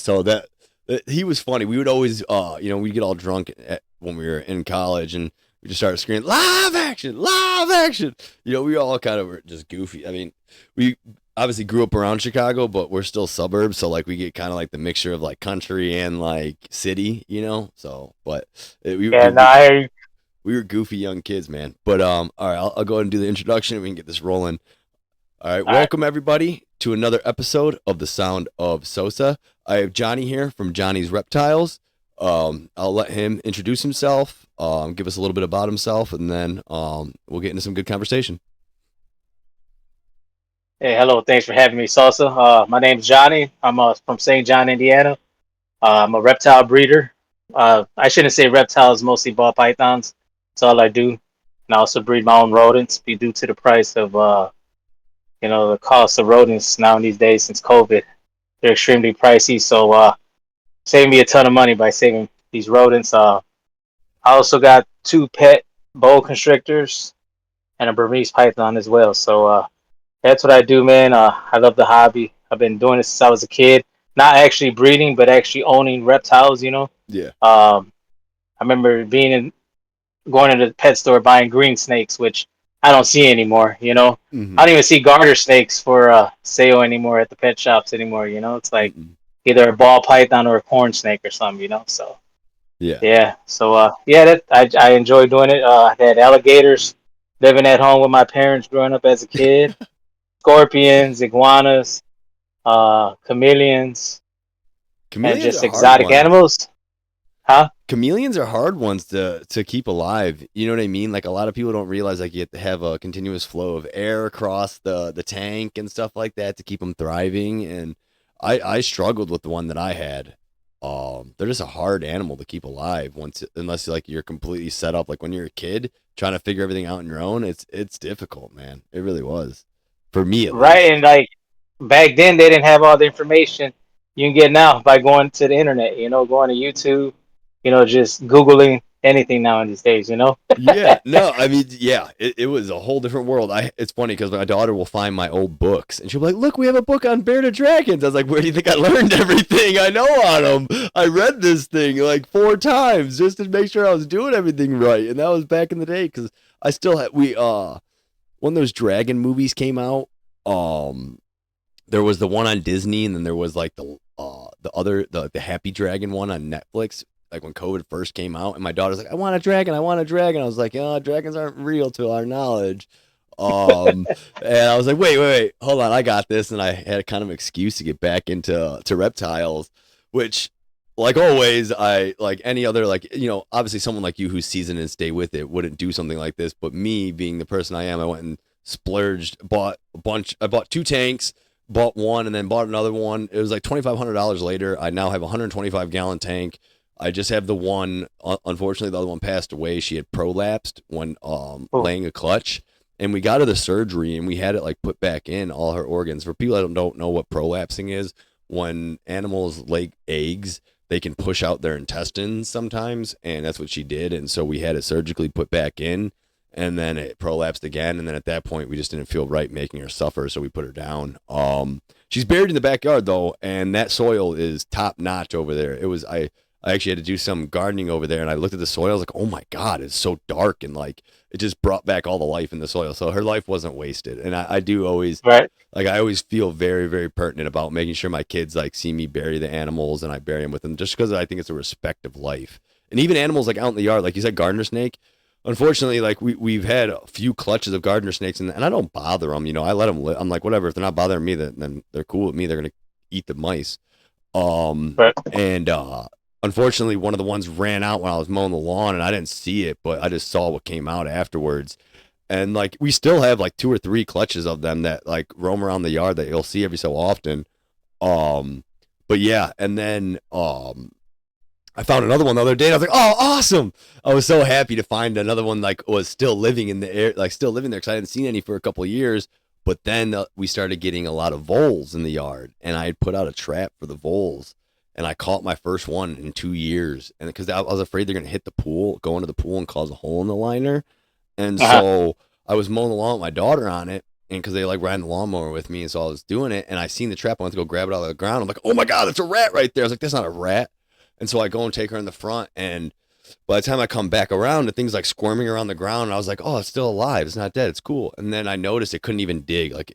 So he was funny. We would always, we'd get all drunk when we were in college, and we just started screaming, live action, live action. We all kind of were just goofy. I mean, we obviously grew up around Chicago, but we're still suburbs. So like we get kind of like the mixture of like country and like city, so, but Yeah, no, I we were goofy young kids, man. But all right, I'll go ahead and do the introduction and we can get this rolling. All right, all right. welcome everybody to another episode of The Sound of Sosa. I have Johnny here from Johnny's Reptiles. I'll let him introduce himself, give us a little bit about himself, and then we'll get into some good conversation. Hey, hello. Thanks for having me, Sosa. My name's Johnny. I'm from St. John, Indiana. I'm a reptile breeder. I shouldn't say reptiles, mostly ball pythons. That's all I do. And I also breed my own rodents. Due to the price of, the cost of rodents now these days since COVID, they're extremely pricey. So, saving me a ton of money by saving these rodents. I also got two pet boa constrictors and a Burmese python as well. So, that's what I do, man. I love the hobby. I've been doing this since I was a kid. Not actually breeding, but actually owning reptiles. Yeah. I remember going into the pet store buying green snakes, which I don't see anymore. Mm-hmm. I don't even see garter snakes for sale anymore at the pet shops anymore. It's like Mm-mm. either a ball python or a corn snake or something. So Yeah. yeah, so that I enjoy doing it. I had alligators living at home with my parents growing up as a kid. Scorpions, iguanas, chameleons, and Chameleons just are hard exotic ones. animals. Huh? Chameleons are hard ones to keep alive. You know what I mean? Like a lot of people don't realize like you have to have a continuous flow of air across the tank and stuff like that to keep them thriving. And I struggled with the one that I had. They're just a hard animal to keep alive unless like you're completely set up. Like when you're a kid trying to figure everything out on your own, it's difficult, man. It really was for me at Right, least. and like back then they didn't have all the information you can get now by going to the internet. Going to YouTube. Just googling anything now in these days. Yeah, no, I mean, yeah, it was a whole different world. It's funny because my daughter will find my old books and she'll be like, "Look, we have a book on bearded dragons." I was like, "Where do you think I learned everything I know on them? I read this thing like 4 times just to make sure I was doing everything right." And that was back in the day because I still had when those dragon movies came out, there was the one on Disney, and then there was like the Happy Dragon one on Netflix. Like when COVID first came out, and my daughter's like, "I want a dragon, I want a dragon." I was like, "Oh, dragons aren't real to our knowledge." And I was like, wait, hold on, I got this, and I had a kind of excuse to get back into reptiles, which, like always, I like any other obviously someone like you who's seasoned and stay with it wouldn't do something like this, but me being the person I am, I went and splurged, bought a bunch. I bought 2 tanks, bought one, and then bought another one. It was like $2,500 later. I now have a 125-gallon tank. I just have the one. Unfortunately, the other one passed away. She had prolapsed when Oh, laying a clutch, and we got her the surgery, and we had it like put back in all her organs. For people that don't know what prolapsing is, when animals lay eggs, they can push out their intestines sometimes, and that's what she did. And so we had it surgically put back in, and then it prolapsed again. And then at that point, we just didn't feel right making her suffer, so we put her down. She's buried in the backyard though, and that soil is top notch over there. I actually had to do some gardening over there, and I looked at the soil. I was like, "Oh my god, it's so dark," and like it just brought back all the life in the soil. So her life wasn't wasted. And I do always right. I always feel very, very pertinent about making sure my kids like see me bury the animals, and I bury them with them, just because I think it's a respect of life. And even animals like out in the yard, like you said, gardener snake. Unfortunately, like we've had a few clutches of gardener snakes, and I don't bother them. I let them live. I'm like, whatever. If they're not bothering me, then they're cool with me. They're gonna eat the mice. Right. And unfortunately, one of the ones ran out when I was mowing the lawn, and I didn't see it, but I just saw what came out afterwards. And like we still have like 2 or 3 clutches of them that like roam around the yard that you'll see every so often. Um, but yeah, and then I found another one the other day, and I was like, "Oh, awesome!" I was so happy to find another one like was still living in the air, like still living there, because I hadn't seen any for a couple of years. But then we started getting a lot of voles in the yard, and I had put out a trap for the voles, and I caught my first one in 2 years, and because I was afraid they're gonna hit the pool, go into the pool, and cause a hole in the liner, and Uh huh. so I was mowing the lawn with my daughter on it, and because they like riding the lawnmower with me, and so I was doing it, and I seen the trap. I went to go grab it out of the ground. I'm like, oh my god, that's a rat right there. I was like, that's not a rat. And so I go and take her in the front, and by the time I come back around, the thing's like squirming around the ground. And I was like, oh, it's still alive. It's not dead. It's cool. And then I noticed it couldn't even dig. Like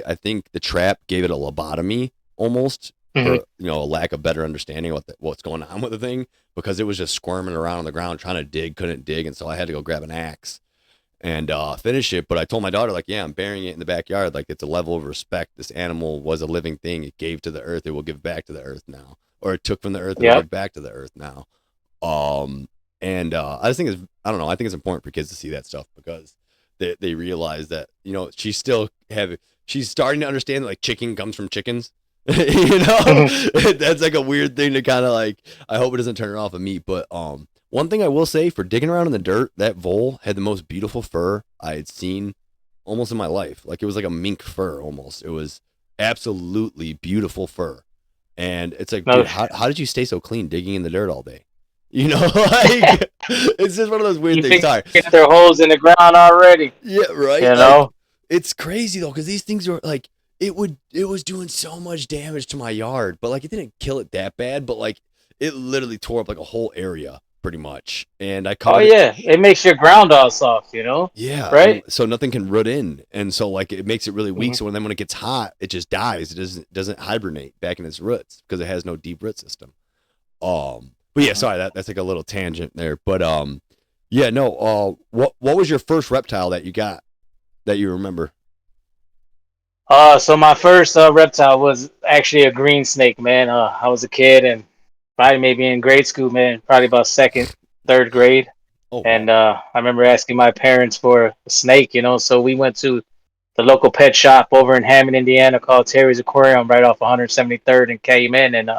I think the trap gave it a lobotomy almost for, Mhm. you know, a lack of better understanding of what's going on with the thing, because it was just squirming around on the ground trying to dig, couldn't dig. And so I had to go grab an axe and finish it. But I told my daughter, like, yeah, I'm burying it in the backyard. Like, it's a level of respect. This animal was a living thing. It gave to the earth. It will give back to the earth now. Or it took from the earth. It will Yep. give back to the earth now. And I just think it's, I don't know, I think it's important for kids to see that stuff, because they realize that, you know, she's starting to understand that, like, chicken comes from chickens. You know, Mhm. that's like a weird thing to kind of like, I hope it doesn't turn her off of me. But one thing I will say, for digging around in the dirt, that vole had the most beautiful fur I had seen almost in my life. Like, it was like a mink fur almost. It was absolutely beautiful fur. And it's like, No, dude, how did you stay so clean digging in the dirt all day? You know, like, it's just one of those weird you things. think Sorry. there are holes in the ground already? Yeah, right. You Like, know. it's crazy though, because these things are like, it was doing so much damage to my yard, but like, it didn't kill it that bad, but like, it literally tore up like a whole area pretty much, and I Oh covered it. yeah, it makes your ground all soft. You know. Yeah, and Right. so nothing can root in, and so like, it makes it really weak. Hmm. So when it gets hot, it just dies. It doesn't hibernate back in its roots because it has no deep root system. But yeah, sorry, that's like a little tangent there. But yeah, no. What was your first reptile that you got that you remember? So my first reptile was actually a green snake, man. I was a kid and probably maybe in grade school, man. Probably about second, third grade. Oh And wow, I remember asking my parents for a snake, you know. So we went to the local pet shop over in Hammond, Indiana, called Terry's Aquarium, right off 173rd, and came in. And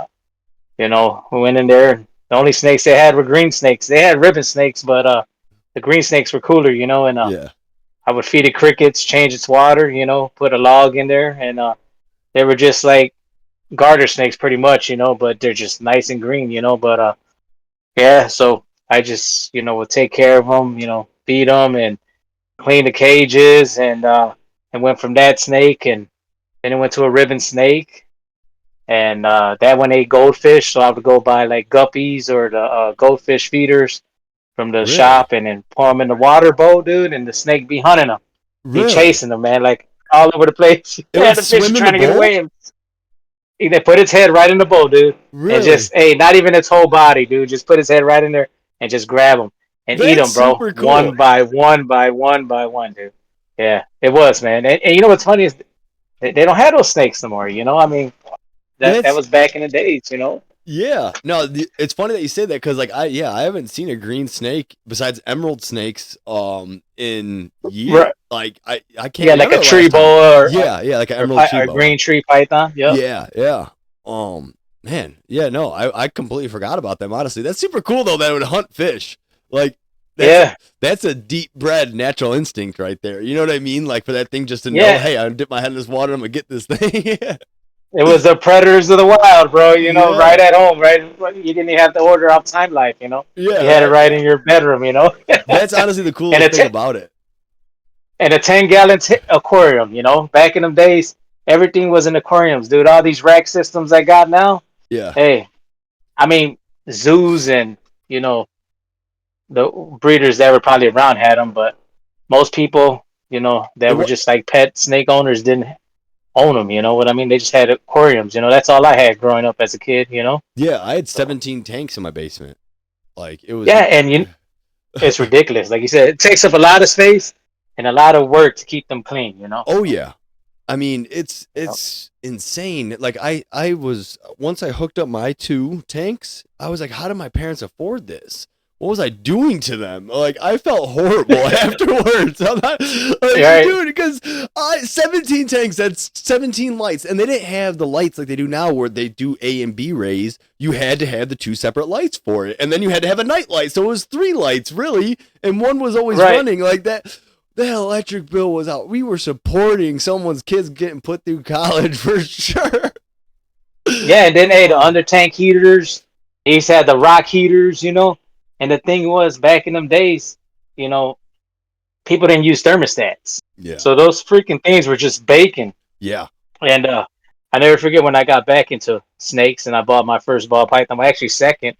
you know, we went in there. The only snakes they had were green snakes. They had ribbon snakes, but the green snakes were cooler, you know. And yeah, I would feed it crickets, change its water, you know, put a log in there, and they were just like garter snakes, pretty much, you know. But they're just nice and green, you know. But yeah, so I just, you know, would take care of them, you know, feed them and clean the cages, and went from that snake, and then it went to a ribbon snake, and that one ate goldfish, so I would go buy like guppies or the goldfish feeders from the really, shop, and then pour them in the water bowl, dude, and the snake be hunting them, be really. chasing them, man, like all over the place. It Yeah, would the fish are swim in the trying to get bowl. away, and they put its head right in the bowl, dude, and Really, just, hey, not even its whole body, dude, just put its head right in there and just grab them and eat that's them, bro, super one cool. by one by one by one, dude. Yeah, it was, man, and you know what's funny is they don't have those snakes no more. You know, I mean, that That's was back in the days. You know. Yeah. No, it's funny that you say that, because like, I haven't seen a green snake besides emerald snakes in years. Right. Like, I can't Yeah, like remember a the tree last time. boa Yeah, yeah, like an emerald tree or boa. green tree python. Yep. Yeah, yeah. Man, yeah, no, I completely forgot about them, honestly. That's super cool though, that it would hunt fish. Like, that's Yeah. that's a deep bred natural instinct right there. You know what I mean? Like, for that thing just to know, Yeah. hey, I'm dip my head in this water, I'm gonna get this thing. It was the predators of the wild, bro. You know, right Yeah. at home, right? You didn't even have to order off Time Life. You know, Yeah, you had it right. right in your bedroom. You know, That's honestly the and coolest thing about it. a 10-gallon aquarium. You know, back in them days, everything was in aquariums, dude. All these rack systems I got now. Yeah. Hey, I mean, zoos and, you know, the breeders that were probably around had them, but most people, you know, It that were was just like pet snake owners didn't own them. You know what I mean? They just had aquariums. You know, that's all I had growing up as a kid. You know. Yeah, I had So 17 tanks in my basement. Like, it was yeah, and it's ridiculous. Like you said, it takes up a lot of space and a lot of work to keep them clean. You know. Oh So, yeah. I mean, yep. it's insane. Like, I was, once I hooked up my two tanks, I was like, how did my parents afford this? What was I doing to them? Like, I felt horrible afterwards. I'm not like, Right. dude, because I 17 tanks, that's 17 lights, and they didn't have the lights like they do now, where they do A and B rays. You had to have the two separate lights for it, and then you had to have a night light, so it was three lights really, and one was always Right. running like that. That electric bill was out. We were supporting someone's kids getting put through college for sure. Yeah, and then, hey, the Oh, under tank heaters. They used to have the rock heaters. You know. And the thing was, back in them days, you know, people didn't use thermostats. Yeah. So those freaking things were just baking. Yeah. And I never forget when I got back into snakes and I bought my first ball python. Well, actually, second.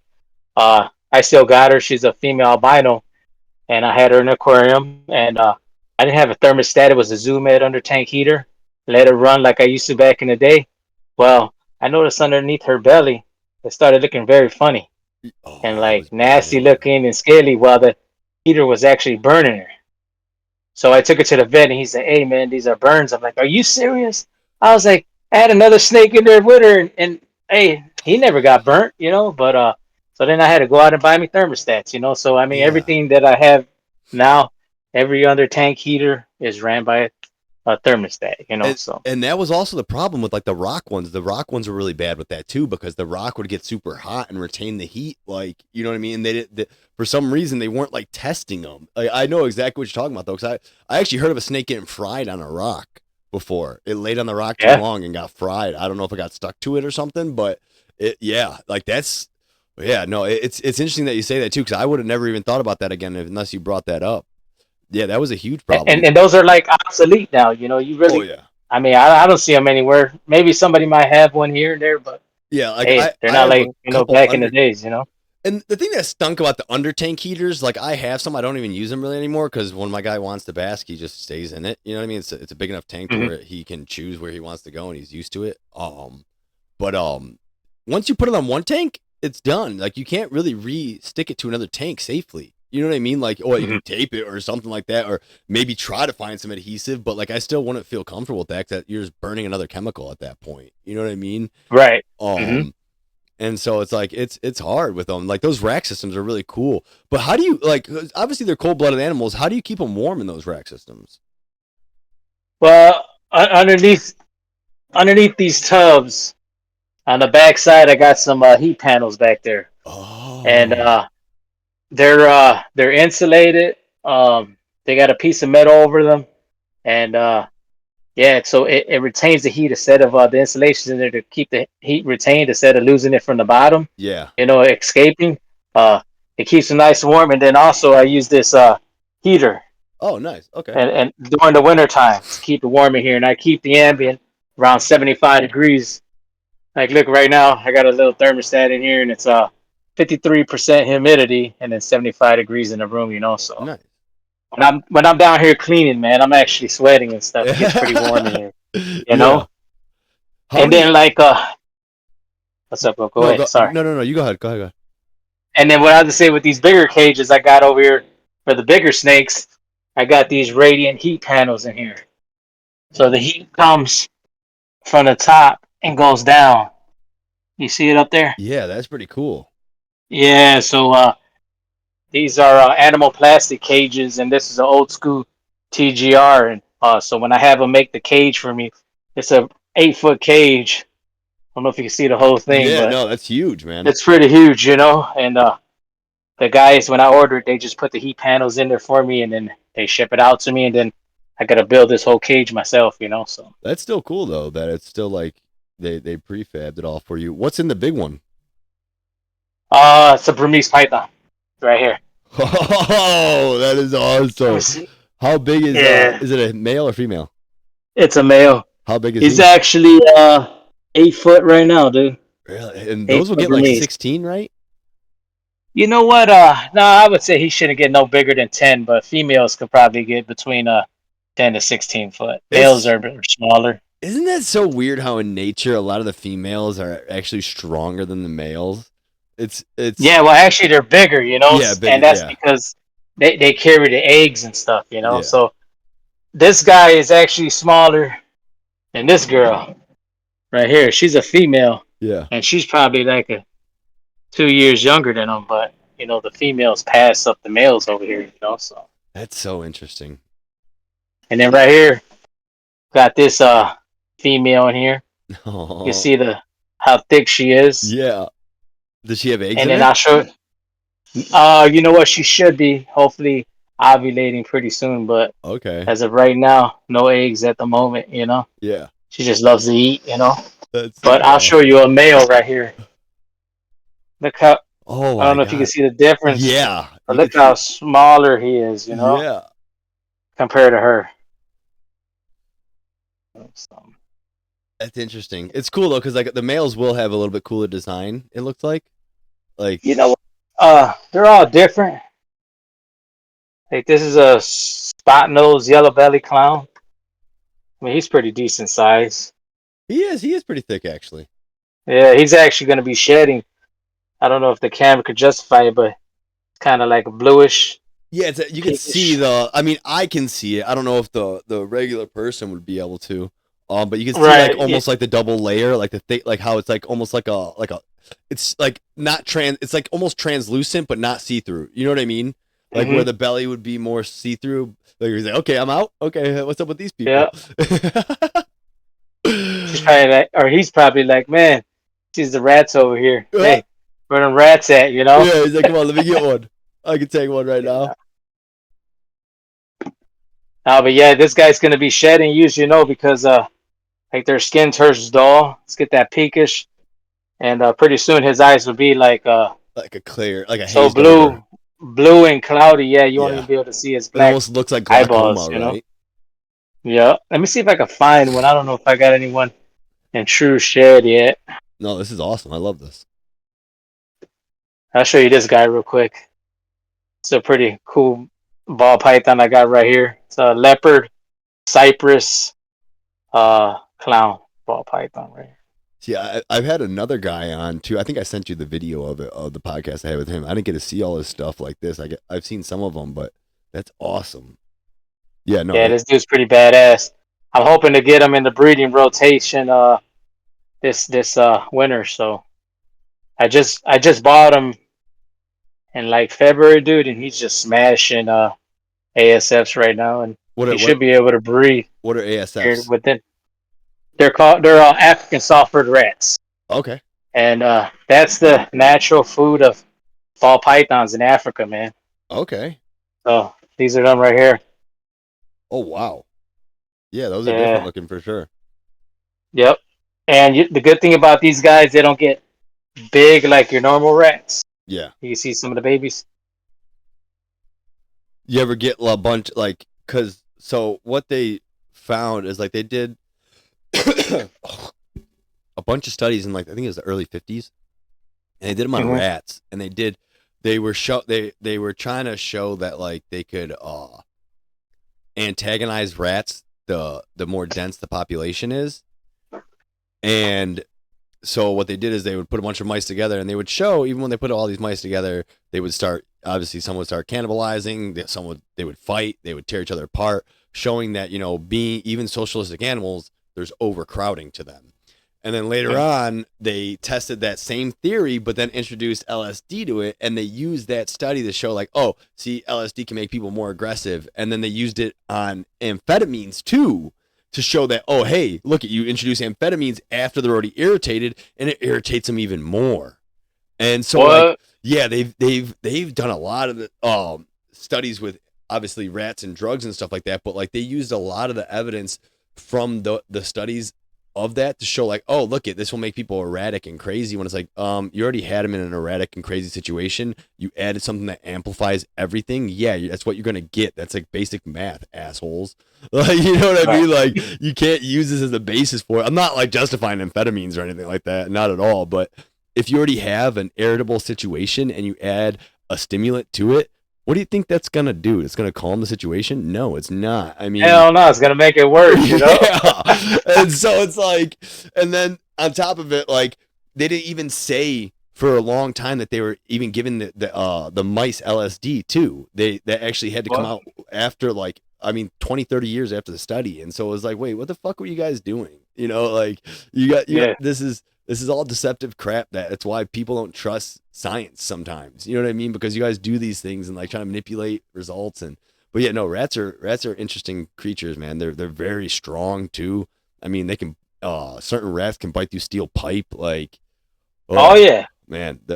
I still got her. She's a female albino, and I had her in an aquarium. And I didn't have a thermostat. It was a Zoom Med under tank heater. Let it run like I used to back in the day. Well, I noticed underneath her belly, it started looking very funny and Oh, it was like nasty burning. looking and scaly while the heater was actually burning her. So I took her to the vet and he said, "Hey man, these are burns." I'm like, "Are you serious?" I was like, I had another snake in there with her and hey, he never got burnt, but so then I had to go out and buy me thermostats. So I mean Yeah. everything that I have now, every under tank heater is ran by a thermostat. And, So and that was also the problem with like the rock ones. The rock ones were really bad with that too because the rock would get super hot and retain the heat. Like, you know what I mean? And for some reason they weren't like testing them. Like, I know exactly what you're talking about though, because I actually heard of a snake getting fried on a rock before. It laid on the rock too yeah. long and got fried. I don't know if it got stuck to it or something, but yeah, like that's, yeah, no, it's interesting that you say that too, because I would have never even thought about that again unless you brought that up. Yeah, that was a huge And problem. and those are like obsolete now. You Oh really, yeah. I mean, I don't see them anywhere. Maybe somebody might have one here and there, but Yeah, like hey, I, they're I not have like a couple back in the under. days. And the thing that stunk about the under tank heaters, like I have some, I don't even use them really anymore because when my guy wants to bask, he just stays in it. You know what I mean? It's a big enough tank to Hmm. where he can choose where he wants to go and he's used to it. But once you put it on one tank, it's done. Like you can't really re-stick it to another tank safely. You know what I mean? Like, oh, you Hmm. can tape it or something like that, or maybe try to find some adhesive. But like, I still wouldn't feel comfortable with that because you're just burning another chemical at that point. You know what I mean? Right. Hmm. Um, and so it's like it's hard with them. Like those rack systems are really cool. But how do you like? Obviously, they're cold-blooded animals. How do you keep them warm in those rack systems? Well, underneath these tubs on the back side, I got some heat panels back there, and Oh, they're insulated. They got a piece of metal over them, and yeah, so it retains the heat instead of the insulations in there to keep the heat retained instead of losing it from the bottom. yeah. Escaping. Uh, it keeps them nice and warm, and then also I use this heater Oh, nice. Okay. and during the winter time to keep it warm in here, and I keep the ambient around 75 degrees. Like, look, right now I got a little thermostat in here, and it's 53% humidity, and then 75 degrees in the room. So Nice. when I'm down here cleaning, man, I'm actually sweating and stuff. It gets pretty warm in here, you Yeah. know. How And many? then what's up, bro? Go No, ahead. go. Sorry. No, no, no. You go ahead. Go ahead. Go ahead. And then what I have to say with these bigger cages I got over here for the bigger snakes, I got these radiant heat panels in here. So the heat comes from the top and goes down. You see it up there? Yeah, that's pretty cool. Yeah. So these are animal plastic cages, and this is an old school TGR. And so when I have them make the cage for me, it's a 8 foot cage. I don't know if you can see the whole thing, Yeah, but no, that's huge, man. it's pretty huge. And the guys, when I ordered, they just put the heat panels in there for me, and then they ship it out to me, and then I gotta build this whole cage myself. So That's still cool though. That it's still like they prefabbed it all for you. What's in the big one? it's a Burmese python right here. Oh, that is Let me awesome. see. How big Yeah, is it a male or female? it's a male. How big is He's he? actually 8 foot right now, dude. Really? And Eight those will foot get like Burmese. 16, right? You know what? No, I would say he shouldn't get no bigger than 10, but females could probably get between 10 to 16 foot. Males It's are smaller. Isn't that so weird how in nature a lot of the females are actually stronger than the males? It's Yeah, well, actually, they're bigger, yeah, and big, that's yeah. because they carry the eggs and stuff. Yeah. So this guy is actually smaller than this girl right here. She's a female, Yeah. and she's probably like 2 years younger than him. But the females pass up the males over here. So That's so interesting. and then right here, got this female in here. You can Oh. see the how thick she is, Yeah. Does she have eggs and in then her? I'll show. You know what? She should be hopefully ovulating pretty soon, but Okay. as of right now, no eggs at the moment. Yeah. She just loves to eat. That's so But I'll show awesome. you a male right here. Look how, Oh I don't my know if you can God. see the difference, Yeah. but You can look how see. smaller he is. Yeah. compared to her. So, That's interesting. It's cool though, because like the males will have a little bit cooler design. It looks like you know, they're all different. Like this is a spot nose yellow belly clown. I mean, he's pretty decent size. he is. He is pretty thick actually. Yeah, he's actually going to be shedding. I don't know if the camera could justify it, but kind of like a bluish, Yeah, you can see pinkish. the. I mean, I can see it. I don't know if the regular person would be able to. But you can see like Right. Yeah. almost like the double layer, like the thick, like how it's like almost like a. It's like not trans. It's like almost translucent, but not see through. You know what I mean? Like where Hmm. the belly would be more see through. Like you're like, okay, I'm out. Okay, what's up with these people? Yeah. She's probably like, or he's probably like, man, she's the rats over here. Yeah, Hey, where them rats at? You know? he's like, come on, let me get one. I can take one right now. Yeah. But yeah, this guy's gonna be shedding. Usually, because like their skin turns dull. Let's get that pinkish, and pretty soon his eyes will be like Like a clear, like a so hazed over. blue and cloudy. Yeah, you won't even Yeah, be able to see his it black almost looks like eyeballs. glaucoma, You know? right? Yeah. Let me see if I can find one. I don't know if I got anyone in true shed yet. No, this is awesome. I love this. I'll show you this guy real quick. It's a pretty cool ball python I got right here. It's a leopard cypress clown ball python right here. See, I've had another guy on too. I think I sent you the video of it of the podcast I had with him. I didn't get to see all his stuff like this. I've seen some of them, but that's awesome. Yeah, no, Yeah, this dude's pretty badass. I'm hoping to get him in the breeding rotation this winter. So I just bought him in like February, dude, and he's just smashing ASFs right now, and what he are should be able to breed what are here ASFs? within. They're African soft-furred rats, Okay, and that's the natural food of fall pythons in Africa, man. okay. So these are them right here. Oh wow, yeah, those are different Yeah, looking for sure. yep. And the good thing about these guys, they don't get big like your normal rats. Yeah, You can see some of the babies. you ever get a bunch like because so what they found is like they did a bunch of studies in like I think it was the early 50s and they did them on Hmm. rats and they were trying to show that like they could antagonize rats the more dense the population is. And so what they did is they would put a bunch of mice together and they would show even when they put all these mice together, they would start obviously some would start cannibalizing, they would fight, they would tear each other apart, showing that, being even socialistic animals, there's overcrowding to them. And then later on, they tested that same theory, but then introduced LSD to it, and they used that study to show, like, oh, see, LSD can make people more aggressive. And then they used it on amphetamines too, to show that, oh, hey, look at you introduce amphetamines after they're already irritated, and it irritates them even more. And so, like, What? yeah, they've done a lot of the studies with obviously rats and drugs and stuff like that, but like they used a lot of the evidence from the studies of that to show like, oh, look at this will make people erratic and crazy when it's like, you already had them in an erratic and crazy situation. You added something that amplifies everything. Yeah, that's what you're gonna get. That's like basic math, assholes. Like, you know what I Right. mean? Like, you can't use this as the basis for it. I'm not like justifying amphetamines or anything like that, not at all. But if you already have an irritable situation and you add a stimulant to it, what do you think that's gonna do? It's gonna calm the situation? No, it's not. I mean, Hell no, it's gonna make it worse. yeah. And so it's like, and then on top of it, like they didn't even say for a long time that they were even giving the mice LSD too. That actually had to come What? out after like, I mean, 20, 30 years after the study. And so it was like, wait, what the fuck were you guys doing? Like you got Yeah. this is all deceptive crap. That's why people don't trust science sometimes. You know what I mean? Because you guys do these things and like try to manipulate results. And but yeah, no, rats are interesting creatures, man. They're very strong too. I mean, they can certain rats can bite through steel pipe. Like, Oh oh yeah. man. Yeah,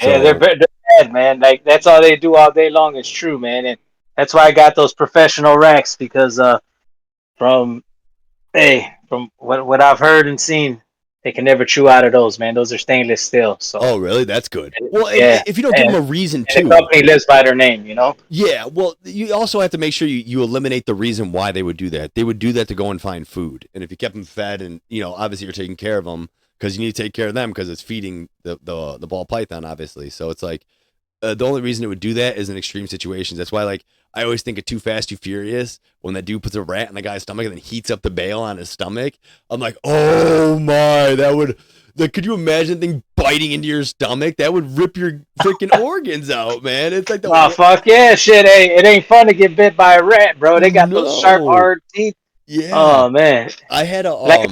So they're bad, man. Like that's all they do all day long. It's true, man, and that's why I got those professional racks because from from what I've heard and seen, they can never chew out of those, man. Those are stainless steel. So Oh, really? That's good. Well, yeah, if you don't give them a reason and the to, company lives by their name, you know. yeah, well, you also have to make sure you eliminate the reason why they would do that. They would do that to go and find food. And if you kept them fed and, obviously you're taking care of them because you need to take care of them because it's feeding the ball python, obviously. So it's like the only reason it would do that is in extreme situations. That's why, like, I always think of Too Fast, Too Furious when that dude puts a rat in the guy's stomach and then heats up the bale on his stomach. I'm like, oh my, that would. Like, could you imagine the thing biting into your stomach? That would rip your freaking organs out, man. It's like Oh fuck yeah, shit! Hey, it ain't fun to get bit by a rat, bro. They got those sharp, no, hard teeth. yeah. Oh man, I had a like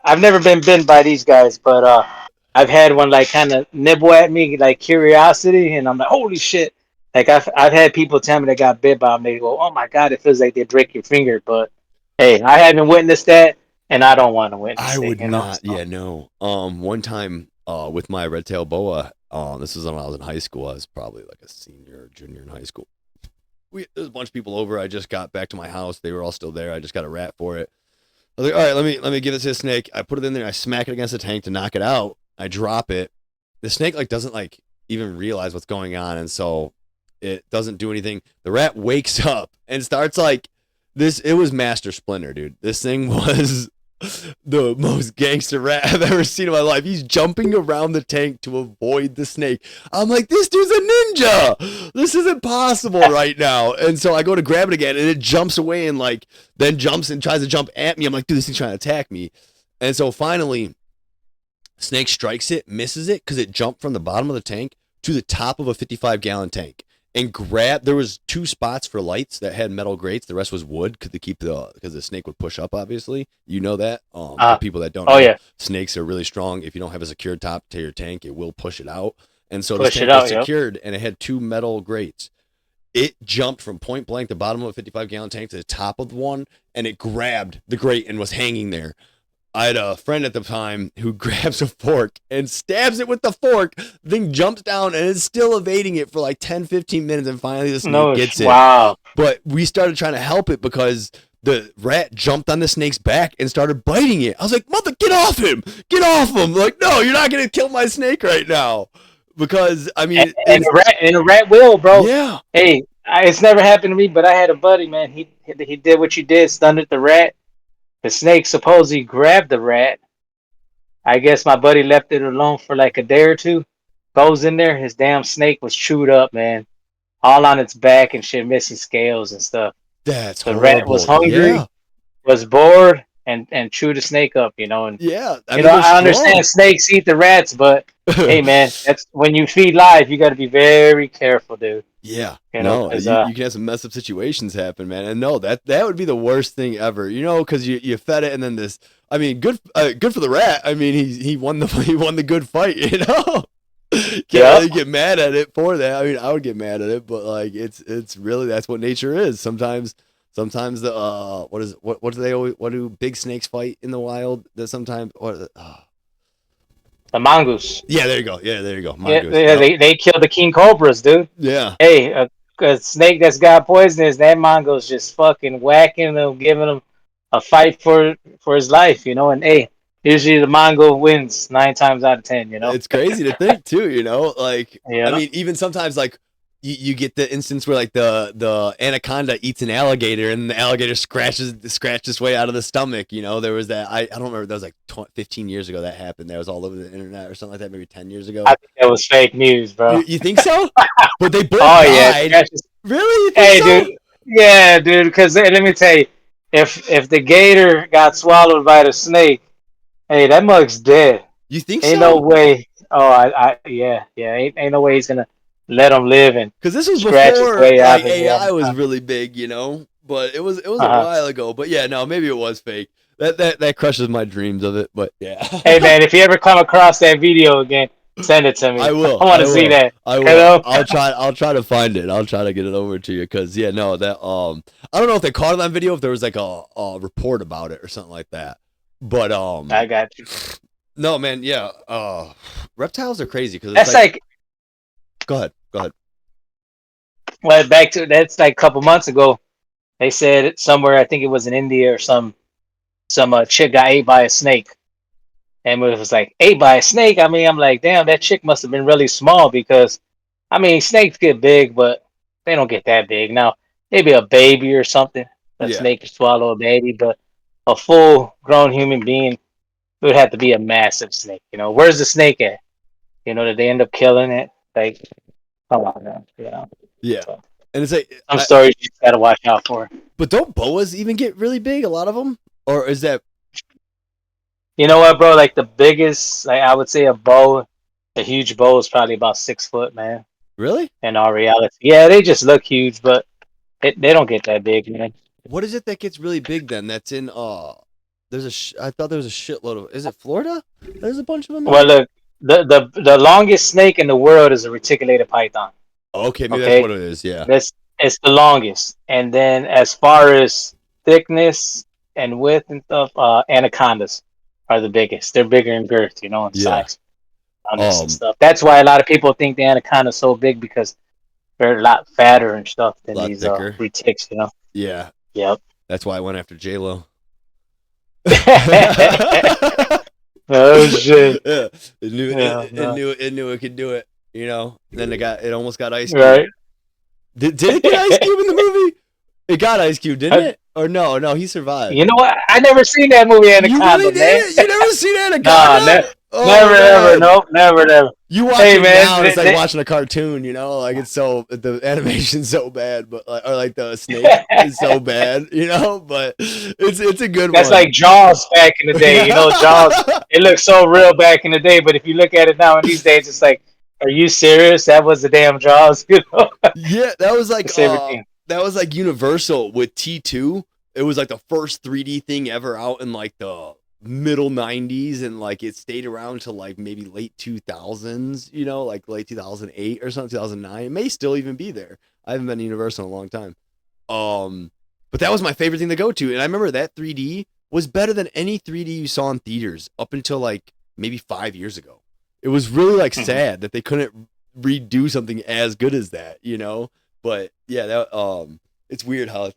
I've never been bitten by these guys, but I've had one like kind of nibble at me, like curiosity, and I'm like, holy shit! Like I've had people tell me they got bit by them. They go, oh my god, it feels like they break your finger. But hey, I haven't witnessed that, and I don't want to I witness it. would You know. not. So. Yeah, no. One time, with my red tail boa, this was when I was in high school. I was probably like a senior or junior in high school. There's a bunch of people over. I just got back to my house. They were all still there. I just got a rat for it. I was like, all right, let me give this to a snake. I put it in there. I smack it against the tank to knock it out. I drop it. The snake like doesn't like even realize what's going on, and so it doesn't do anything. The rat wakes up and starts like this. It was Master Splinter, dude. This thing was the most gangster rat I've ever seen in my life. He's jumping around the tank to avoid the snake. I'm like, this dude's a ninja. This isn't possible right now. And so I go to grab it again, and it jumps away and like then jumps and tries to jump at me. I'm like, dude, this thing's trying to attack me. And so finally, snake strikes it, misses it because it jumped from the bottom of the tank to the top of a 55-gallon tank. And there was 2 spots for lights that had metal grates. The rest was wood because the snake would push up, obviously. You know that. For people that don't know, Yeah, snakes are really strong. If you don't have a secured top to your tank, it will push it out. And so push the it tank was out. Yep. secured, and it had 2 metal grates. It jumped from point blank, the bottom of a 55-gallon tank, to the top of one, and it grabbed the grate and was hanging there. I had a friend at the time who grabs a fork and stabs it with the fork. The thing jumps down and is still evading it for like 10, 15 minutes, and finally the snake gets it. Wow. But we started trying to help it because the rat jumped on the snake's back and started biting it. I was like, mother, get off him! Get off him! Like, no, you're not going to kill my snake right now. Because, I mean... And a rat will, bro. Yeah. Hey, it's never happened to me, but I had a buddy, man. He did what you did, stunned the rat. The snake supposedly grabbed the rat. I guess my buddy left it alone for like a day or two. Goes in there, his damn snake was chewed up, man. All on its back and shit, missing scales and stuff. That's The horrible. rat was hungry, yeah. was bored, and chewed the snake up, you know. And yeah, I mean, I understand snakes eat the rats, but hey, man, that's when you feed live, you got to be very careful, dude. Yeah, you know, you can have some mess up situations happen, man. And no, that would be the worst thing ever, because you fed it, and then this. I mean, good for the rat. I mean, he won the good fight, Can't really get mad at it for that. I mean, I would get mad at it, but like it's really that's what nature is. Sometimes the what do big snakes fight in the wild? That sometimes the mongoose. Yeah, there you go. Mongoose. Yeah, they kill the king cobras, dude. Yeah. Hey, a snake that's got poisonous, that mongoose just fucking whacking them, giving them a fight for his life, And hey, usually the mongo wins 9 times out of 10, It's crazy to think too, Like, yeah. I mean, even sometimes like you get the instance where like the anaconda eats an alligator and the alligator scratches its way out of the stomach. There was that I don't remember, that was like 15 years ago that happened. That was all over the internet or something like that, maybe 10 years ago. I think that was fake news, bro. You think so? But they both died. Yeah. Really? Hey, so? Dude. Yeah, dude. Because let me tell you, if the gator got swallowed by the snake, hey, that mug's dead. You think ain't so? No way. Oh, yeah. Ain't no way he's gonna let him live and because this was before like AI was really big, But it was a while ago. But yeah, no, maybe it was fake. That crushes my dreams of it. But yeah. Hey man, if you ever come across that video again, send it to me. I will. I want to see that. I will. I'll try to find it. I'll try to get it over to you because yeah, no, that I don't know if they caught it on video, if there was like a report about it or something like that. But I got you. No, man, yeah. Reptiles are crazy because that's like. Go ahead. Well, that's like a couple months ago. They said somewhere, I think it was in India or some chick got ate by a snake, and it was like ate by a snake. I mean, I'm like, damn, that chick must have been really small because, I mean, snakes get big, but they don't get that big. Now, maybe a baby or something, a Yeah. snake could swallow a baby, but a full grown human being, it would have to be a massive snake. You know, where's the snake at? You know, did they end up killing it? Like, come on, man. You know, Yeah. so And it's like, some stories you just gotta watch out for. but don't boas even get really big? A lot of them, or is that You know what, bro? Like the biggest, like I would say, a huge bow is probably about 6 foot, man. really? In all reality, yeah, they just look huge, but they don't get that big, man. What is it that gets really big then? That's in there's I thought there was a shitload of. Is it Florida? There's a bunch of them Well, there. look, the longest snake in the world is a reticulated python. Okay, maybe that's Okay, what it is. Yeah. that's it's the longest, and then as far as thickness and width and stuff, anacondas are the biggest. They're bigger in girth, you know, in Yeah. size on this and Um, stuff. That's why a lot of people think the anaconda's so big because they're a lot fatter and stuff a than lot these thicker. retics, you know. Yeah. Yep. That's why I went after J Lo. Oh shit. Yeah, it knew Yeah, no. it knew it could do it. You know. Then it almost got Ice Cube. Right. Did it get Ice Cube in the movie? It got Ice Cube, didn't I, it? Or no, he survived. you know what? I never seen that movie You really Anaconda, man. did? You never seen Nah, Anaconda? Oh never, ever, man. nope, never, never. You watch Hey, it man, now, and it's like watching a cartoon, you know? Like it's so the animation's so bad, but like or like the snake is so bad, you know? But it's a good that's one. like Jaws back in the day. You know, Jaws. It looks so real back in the day, but if you look at it now in these days, it's like, are you serious? That was the damn Jaws. You know, Yeah, that was like it's everything. Universal with T2. It was like the first 3D thing ever out in like the middle 90s, and like it stayed around to like maybe late 2000s, you know, like late 2008 or something, 2009. It may still even be there. I haven't been to Universal in a long time. But that was my favorite thing to go to, and I remember that 3D was better than any 3D you saw in theaters up until like maybe 5 years ago. It was really like sad that they couldn't redo something as good as that, you know? But yeah, that it's weird how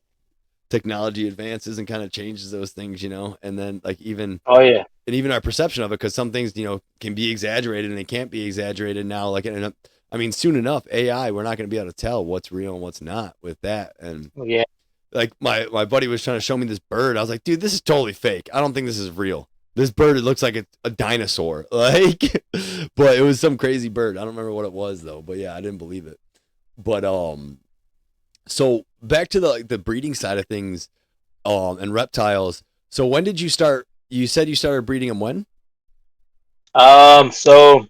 technology advances and kind of changes those things, you know? And then like even Oh yeah, our perception of it, because some things, you know, can be exaggerated and they can't be exaggerated now. Like, I mean, soon enough, AI, we're not going to be able to tell what's real and what's not with that. And yeah. like my buddy was trying to show me this bird. I was like, dude, this is totally fake. I don't think this is real. This bird, it looks like a dinosaur. Like, but it was some crazy bird. I don't remember what it was though. But yeah, I didn't believe it. But so back to the breeding side of things, and reptiles. So when did you start? You said you started breeding them when? So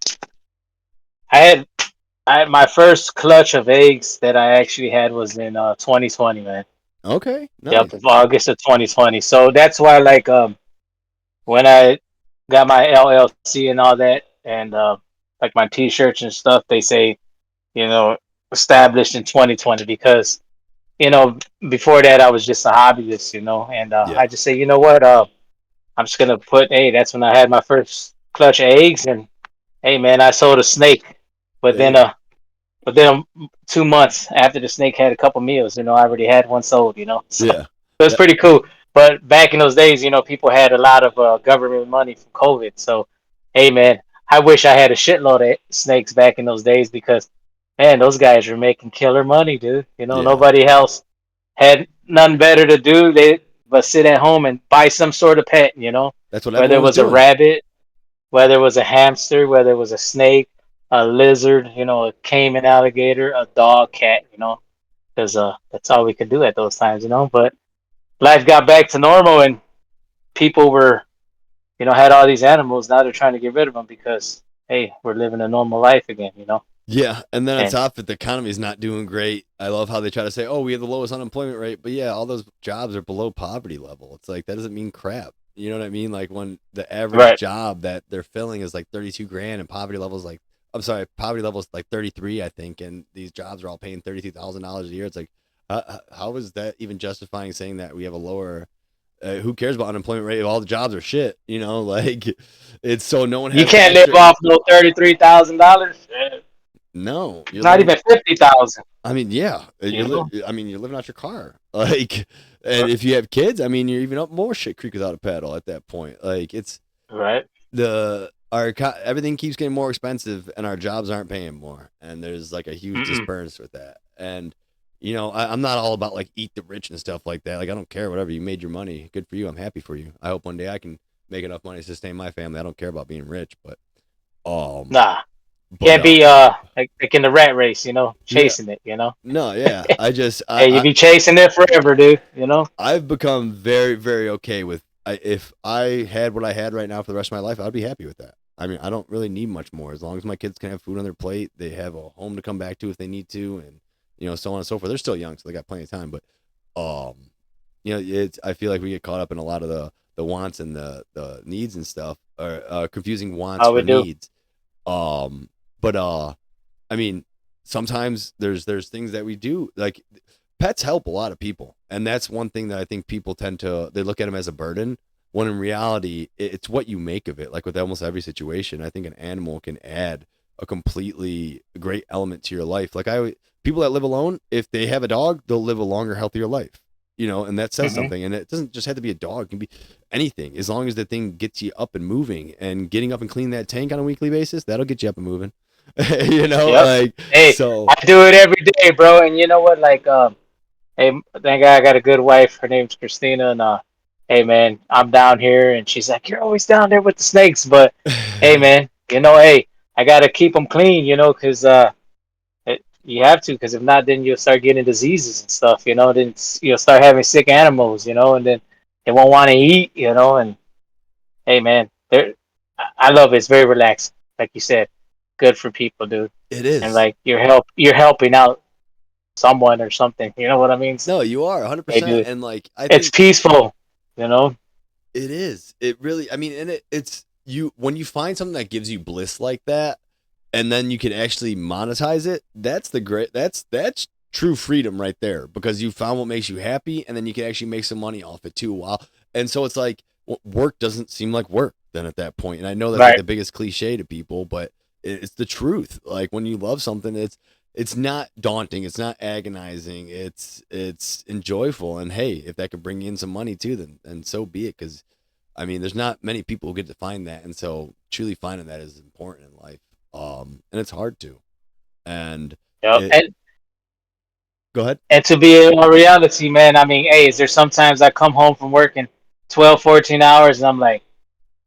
I had my first clutch of eggs that I actually had was in 2020, man. Okay, Yep, nice. August of 2020. So that's why, like, when I got my LLC and all that, and like my T-shirts and stuff, they say, you know, established in 2020 because, you know, before that I was just a hobbyist, you know, and Yeah, I just say, you know what, I'm just gonna put, hey, that's when I had my first clutch of eggs, and hey, man, I sold a snake, but there you then go. 2 months after the snake had a couple meals, you know, I already had one sold, you know, so Yeah, it was that, pretty cool. But back in those days, you know, people had a lot of government money from COVID. So, hey, man, I wish I had a shitload of snakes back in those days because, man, those guys were making killer money, dude. You know, yeah. nobody else had nothing better to do but sit at home and buy some sort of pet, you know, That's what whether it everyone was was a doing. rabbit, whether it was a hamster, whether it was a snake, a lizard, you know, a caiman alligator, a dog, cat, you know, because that's all we could do at those times, you know. But life got back to normal and people were, you know, had all these animals. Now they're trying to get rid of them because, hey, we're living a normal life again, you know. Yeah, and then on And top of it, the economy is not doing great. I love how they try to say, "Oh, we have the lowest unemployment rate," but yeah, all those jobs are below poverty level. It's like that doesn't mean crap. You know what I mean? Like when the average right, job that they're filling is like 32 grand, and poverty level is like, I'm sorry, poverty level is like 33, I think, and these jobs are all paying $32,000 a year. It's like, how is that even justifying saying that we have a lower? Who cares about unemployment rate if all the jobs are shit? You know, like it's so no one you has can't live extra. off no $33,000. No, you're Not living. even 50,000. I mean, yeah, You know, I mean, you're living out your car, like, and if you have kids, I mean, you're even up more shit creek without a paddle at that point. Like, it's right? everything keeps getting more expensive and our jobs aren't paying more, and there's like a huge Mm-mm. disperse with that. And I'm not all about like eat the rich and stuff like that. Like I don't care, whatever, you made your money, good for you, I'm happy for you. I hope one day I can make enough money to sustain my family. I don't care about being rich, um Nah, but can't be like in the rat race, yeah, chasing it, you know. no, yeah, I just Hey, you be chasing it forever, dude. You know. I've become very, very okay with if I had what I had right now for the rest of my life, I'd be happy with that. I mean, I don't really need much more. As long as my kids can have food on their plate, they have a home to come back to if they need to, and so on and so forth. They're still young, so they got plenty of time. But um, it's I feel like we get caught up in a lot of the wants and the needs and stuff, or confusing wants How we for do. needs. Um, but I mean, sometimes there's things that we do like pets help a lot of people, and that's one thing that I think people tend to they look at them as a burden, when in reality it's what you make of it. Like with almost every situation, I think an animal can add a completely great element to your life. Like people that live alone, if they have a dog, they'll live a longer, healthier life. And that says Hmm. something. And it doesn't just have to be a dog; it can be anything. As long as the thing gets you up and moving, and getting up and cleaning that tank on a weekly basis, that'll get you up and moving. Yep. Like Hey, so. I do it every day, bro. And you know what? Like, hey, thank God I got a good wife. Her name's Christina, and hey, man, I'm down here, and she's like, you're always down there with the snakes, but hey, man, hey, I gotta keep them clean, because you have to, because if not, then you'll start getting diseases and stuff, Then you'll start having sick animals, and then they won't want to eat, And hey, man, I love it. It's very relaxing, like you said, good for people, dude. It And is. like you're helping out someone or something. You know what I mean? No, you are Hey, 100%. dude, And like, I it's think peaceful. You know? it is. It really, I mean, and it's you, when you find something that gives you bliss like that, and then you can actually monetize it, that's true freedom right there, because you found what makes you happy, and then you can actually make some money off it too. Wow. And so it's like, work doesn't seem like work then at that point. And I know that's like Right. the biggest cliche to people, but it's the truth. Like when you love something, it's not daunting, it's not agonizing, it's enjoyable. And hey, if that could bring in some money too, then so be it. Because I mean, there's not many people who get to find that, and so truly finding that is important in life. And it's hard to. And Yep. it. And Go ahead. and to be a reality, man. I mean, hey, is there sometimes I come home from working 12, 14 hours, and I'm like,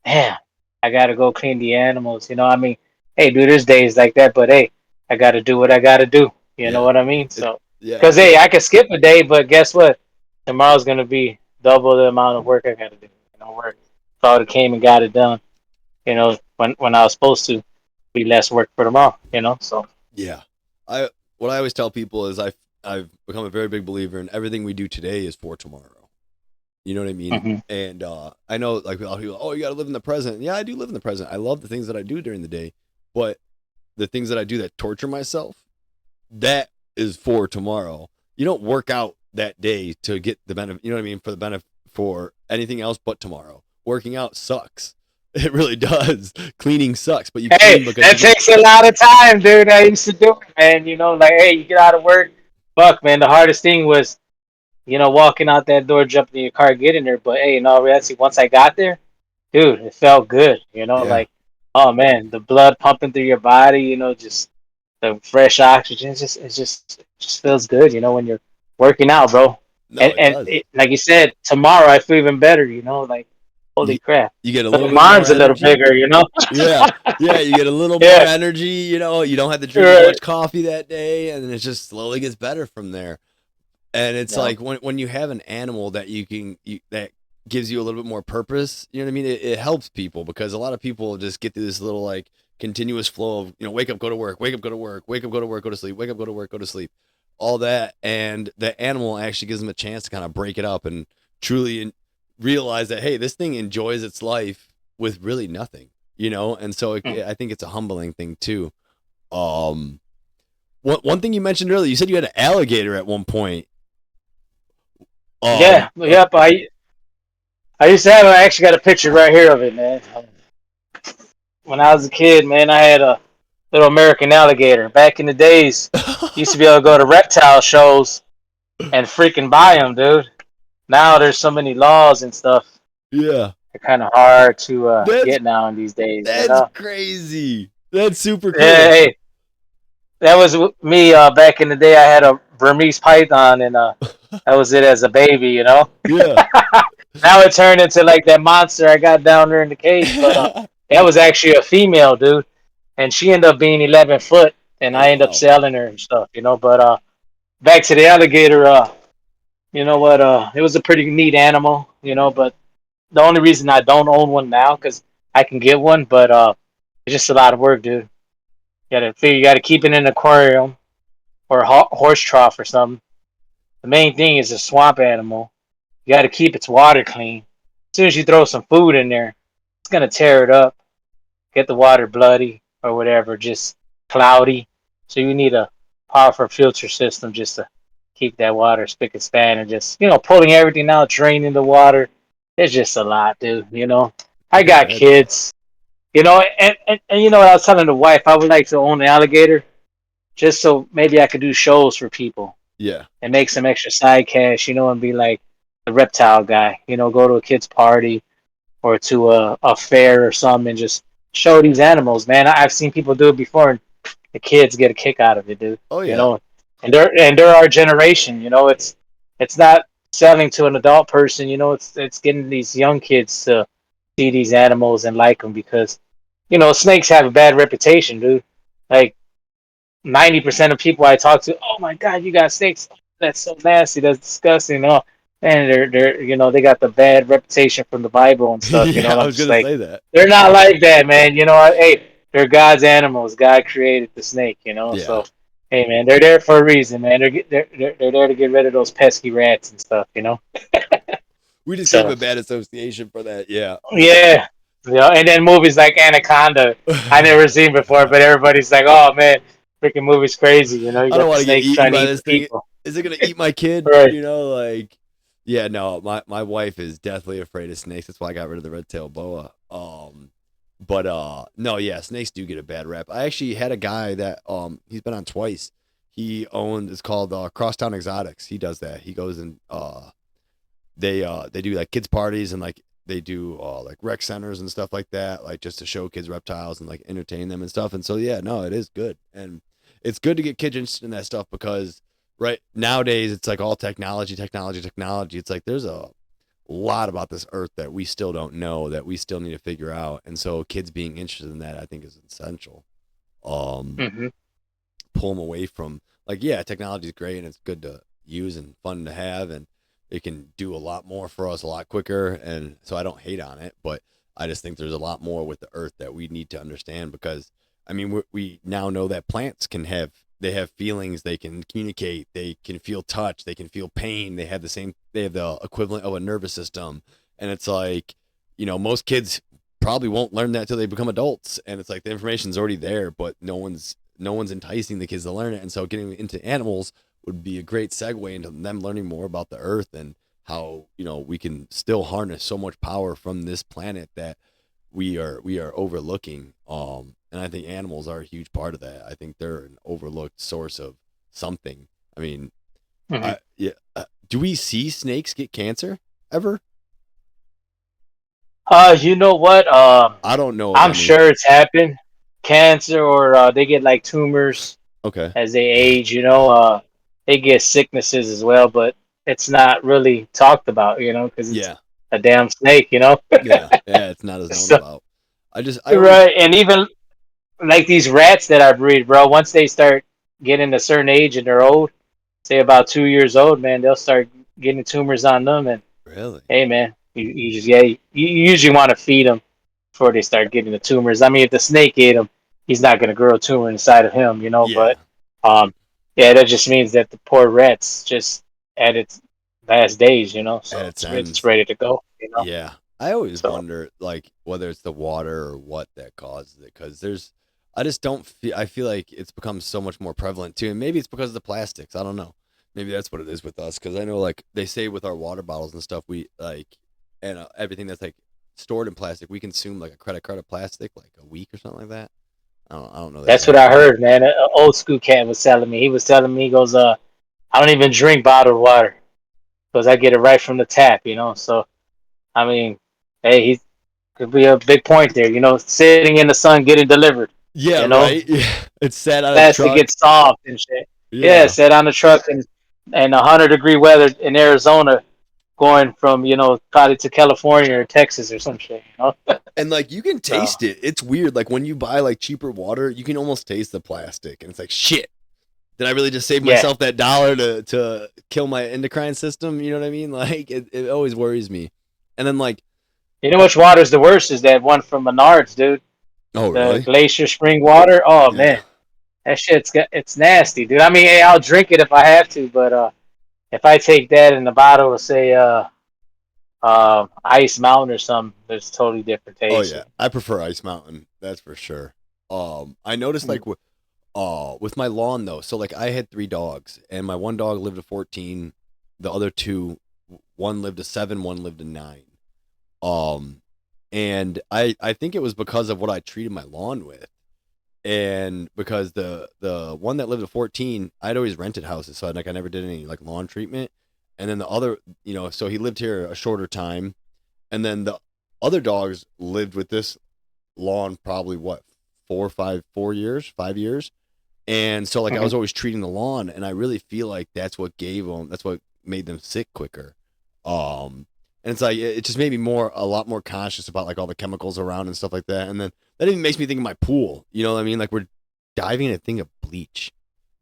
damn, I gotta go clean the animals. I mean, hey, dude, there's days like that, but hey, I gotta do what I gotta do. You know Yeah. what I mean? It. So, Yeah. because hey, I could skip a day, but guess what? Tomorrow's gonna be double the amount of work I gotta do. Work. If I would have came and got it done, when I was supposed to, be less work for tomorrow. So. Yeah. I what I always tell people is I've become a very big believer in everything we do today is for tomorrow. You know what I mean? Hmm. And I know like a lot of people, oh, you got to live in the present. Yeah, I do live in the present. I love the things that I do during the day, but the things that I do that torture myself, that is for tomorrow. You don't work out that day to get the benefit. You know what I mean? For the benefit for anything else but tomorrow. Working out sucks. It really does. Cleaning sucks, but you Hey, clean because that you get. takes a lot of time, dude. I used to do it, man. Like, hey, you get out of work. Fuck, man. The hardest thing was, walking out that door, jumping in your car, getting there. But hey, in all reality, once I got there, dude, it felt good. Yeah. Like, oh man, the blood pumping through your body. Just the fresh oxygen. It just feels good. When you're working out, bro. No, And it and does. it, like you said, tomorrow I feel even better. Like, holy You crap. you get a little But bit more mine's a little energy. bigger. Yeah. Yeah, you get a little more Yeah. energy, you don't have to drink as Right. much coffee that day, and then it just slowly gets better from there. And it's Yeah. like when you have an animal that that gives you a little bit more purpose, you know what I mean? It helps people, because a lot of people just get through this little like continuous flow of, wake up, go to work, wake up, go to work, wake up, go to work, go to sleep, wake up, go to work, go to sleep, all that. And the animal actually gives them a chance to kind of break it up and truly realize that, hey, this thing enjoys its life with really nothing, And so Mm. I think it's a humbling thing too. Um, one thing you mentioned earlier, you said you had an alligator at one point. Yeah. Um, uh, Yep. I used to have. I actually got a picture right here of it, man. When I was a kid, man, I had a little American alligator. Back in the days, used to be able to go to reptile shows and freaking buy them, dude. Now there's so many laws and stuff. yeah. They're kind of hard to That's get now in these days, you that's know. crazy. That's super cool. Hey, that was me back in the day. I had a Burmese python, and that was it as a baby, you know. Yeah. Now it turned into like that monster I got down there in the cage, but that was actually a female, dude, and she ended up being 11 foot, and Oh I ended up wow. selling her and stuff, you know. But back to the alligator, you know what? It was a pretty neat animal, you know. But the only reason I don't own one now because I can get one, but it's just a lot of work, dude. You gotta keep it in an aquarium or a horse trough or something. The main thing is a swamp animal. You got to keep its water clean. As soon as you throw some food in there, it's gonna tear it up, get the water bloody or whatever, just cloudy. So you need a powerful filter system just to keep that water spick and span and just pulling everything out, draining the water. It's just a lot, dude. I I can got imagine that. kids. And you know what I was telling the wife, I would like to own an alligator just so maybe I could do shows for people Yeah. and make some extra side cash, and be like the reptile guy, go to a kid's party or to a fair or something and just show these animals, man. I've seen people do it before and the kids get a kick out of it, dude. Oh You yeah. know, and they're our generation, it's not selling to an adult person, it's getting these young kids to see these animals and like them because snakes have a bad reputation, dude. Like 90% of people I talk to, oh my god, you got snakes. That's so nasty. That's disgusting. Oh, and they're they got the bad reputation from the Bible and stuff. Yeah, And I I'm was just gonna like, say that. they're not like that, man. Hey, they're God's animals. God created the snake. Yeah. So hey, man, they're there for a reason, man. They're there to get rid of those pesky rats and stuff. We just gave him So a bad association for that. Yeah. yeah, and then movies like Anaconda, I never seen before, but everybody's like, oh man, freaking movie's crazy. You I don't got the want to get snakes eaten trying to by eat this the thing. people. Is it gonna eat my kid? Right. Like, yeah, no, my wife is deathly afraid of snakes. That's why I got rid of the red tail boa. But no, yeah, snakes do get a bad rap. I actually had a guy that he's been on twice. He owned it's called Crosstown Exotics. He does that. He goes and they do like kids parties and like they do like rec centers and stuff like that, like just to show kids reptiles and like entertain them and stuff. And so yeah, no, it is good. And it's good to get kids interested in that stuff because right nowadays it's like all technology, technology, technology. It's like there's a lot about this earth that we still don't know that we still need to figure out. And so kids being interested in that I think is essential. Um Hmm. Pull them away from like yeah, technology is great and it's good to use and fun to have and it can do a lot more for us a lot quicker and so I don't hate on it, but I just think there's a lot more with the earth that we need to understand because I mean we now know that plants can have they have feelings, they can communicate, they can feel touch, they can feel pain, they have the equivalent of a nervous system and it's like most kids probably won't learn that till they become adults and it's like the information's already there but no one's enticing the kids to learn it and so getting into animals would be a great segue into them learning more about the earth and how we can still harness so much power from this planet that we are overlooking and I think animals are a huge part of that. I think they're an overlooked source of something. I mean, Hmm. yeah, do we see snakes get cancer ever? You know what? I don't know of I'm any. sure it's happened. Cancer or they get like tumors Okay. as they age. They get sicknesses as well, but it's not really talked about. Because it's Yeah. a damn snake. Yeah, it's not as known So, about. I always right, and even like these rats that I breed, bro. Once they start getting a certain age and they're old, say about 2 years old, man, they'll start getting tumors on them. And really. hey, man, you usually want to feed them before they start getting the tumors. I mean, if the snake ate him, he's not going to grow a tumor inside of him. Yeah. But um, yeah, that just means that the poor rat's just at its last days. At So its it's ends. ready to go. Yeah. I always So wonder like whether it's the water or what that causes it cuz I just don't feel I feel like it's become so much more prevalent too and maybe it's because of the plastics. I don't know. Maybe that's what it is with us cuz I know like they say with our water bottles and stuff we like and everything that's like stored in plastic we consume like a credit card of plastic like a week or something like that. I don't know the that's what exact I number. heard, man. An old school cat was telling me. He was telling me, he goes, I don't even drink bottled water because I get it right from the tap. So I mean, Hey, he could be a big point there. Sitting in the sun getting delivered. Yeah, You know, right. Yeah, it's sat on a plastic truck. gets soft and shit. Yeah, Yeah, sit on the truck and 100-degree weather in Arizona, going from probably to California or Texas or some shit. and like you can So taste it. It's weird. Like when you buy like cheaper water, you can almost taste the plastic, and it's like shit. Did I really just save yeah, myself that dollar to kill my endocrine system? You know what I mean? Like it always worries me. And then like, you know which water's the worst is that one from Menards, dude. oh The really? glacier spring water. Oh Yeah. man, that it's nasty, dude. I mean, hey, I'll drink it if I have to, but if I take that in the bottle of say Ice Mountain or something, there's a totally different Oh taste. yeah. I prefer Ice Mountain. That's for sure. I noticed like with my lawn though. So like I had three dogs, and my one dog lived to 14. The other two, one lived to 7, one lived to 9. Um, and I think it was because of what I treated my lawn with, and because the one that lived at 14, I'd always rented houses, so like I never did any like lawn treatment. And then the other, so he lived here a shorter time, and then the other dogs lived with this lawn probably what 4 years, 5 years. And so like I Mhm. was always treating the lawn, and I really feel like that's what made them sick quicker. And it's like it just made me a lot more conscious about like all the chemicals around and stuff like that. And then that even makes me think of my pool. You know what I mean? Like we're diving in a thing of bleach.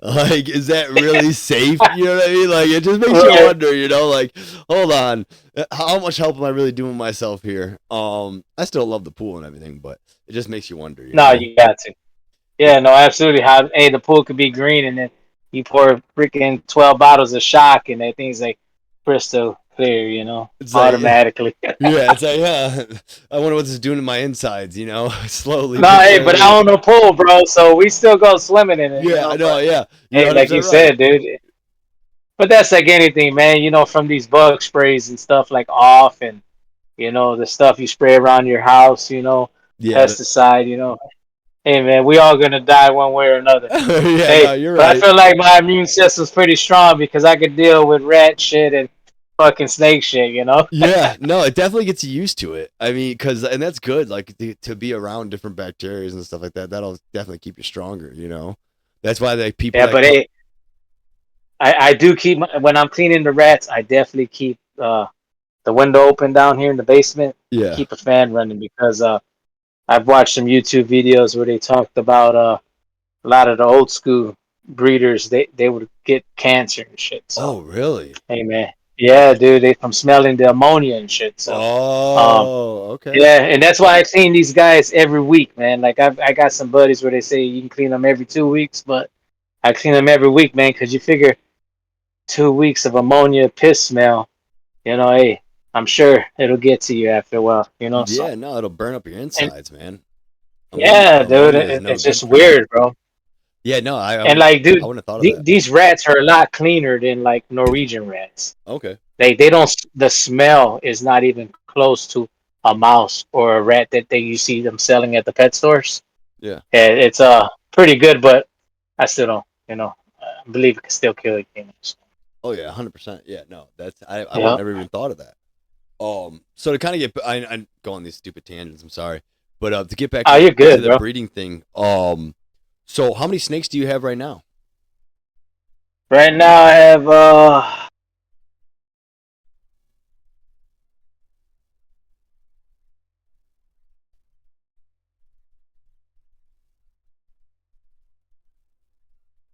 Like, is that really safe? You know what I mean? Like, it just makes you Right. wonder. Like, hold on, how much help am I really doing myself here? I still love the pool and everything, but it just makes you wonder. No, you got to. Yeah, no, absolutely. How hey, the pool could be green, and then you pour freaking 12 bottles of shock, and that thing's like crystal clear. It's like, Automatically. yeah, it's like, yeah. I wonder what this is doing to my insides. Slowly No, but hey, but surely. I own a pool, bro, so we still go swimming in it. Yeah, I know. But Yeah, you're hey, like you 100% right. said, dude. But that's like anything, man. From these bug sprays and stuff like off, and the stuff you spray around your house. Yeah, Pesticide. Hey, man, we all gonna die one way or another. yeah. Hey, No, you're but I right. feel like my immune system's pretty strong because I could deal with rat shit and fucking snake shit. Yeah, no, it definitely gets you used to it. I mean, and that's good. Like to be around different bacteria and stuff like that. That'll definitely keep you stronger. That's why they people Yeah, that but call. hey, I do keep when I'm cleaning the rats, I definitely keep the window open down here in the basement. I Yeah. keep a fan running because I've watched some YouTube videos where they talked about a lot of the old school breeders. They would get cancer and shit. So Oh, really? hey, man, yeah, dude, they from smelling the ammonia and shit. So um, Oh, okay. yeah, and that's why I clean these guys every week, man. Like I got some buddies where they say you can clean them every 2 weeks, but I clean them every week, man, because you figure 2 weeks of ammonia piss smell, hey, I'm sure it'll get to you after a while, so. Yeah, no, it'll burn up your And insides, man. yeah, dude, Ammonia is no it's good just for you. weird, bro. Yeah, no, And like, I dude, wouldn't have thought of that. these rats are a lot cleaner than like Norwegian rats. Okay. They don't. The smell is not even close to a mouse or a rat that you see them selling at the pet stores. Yeah. And it's pretty good, but I still don't, believe it can still kill you. So. Oh yeah, 100%. Yeah, no, I would have Yeah. never even thought of that. So to kind of I go on these stupid tangents. I'm sorry, but to get back Oh, you're to good, the bro. breeding thing. So how many snakes do you have right now? Right now, I have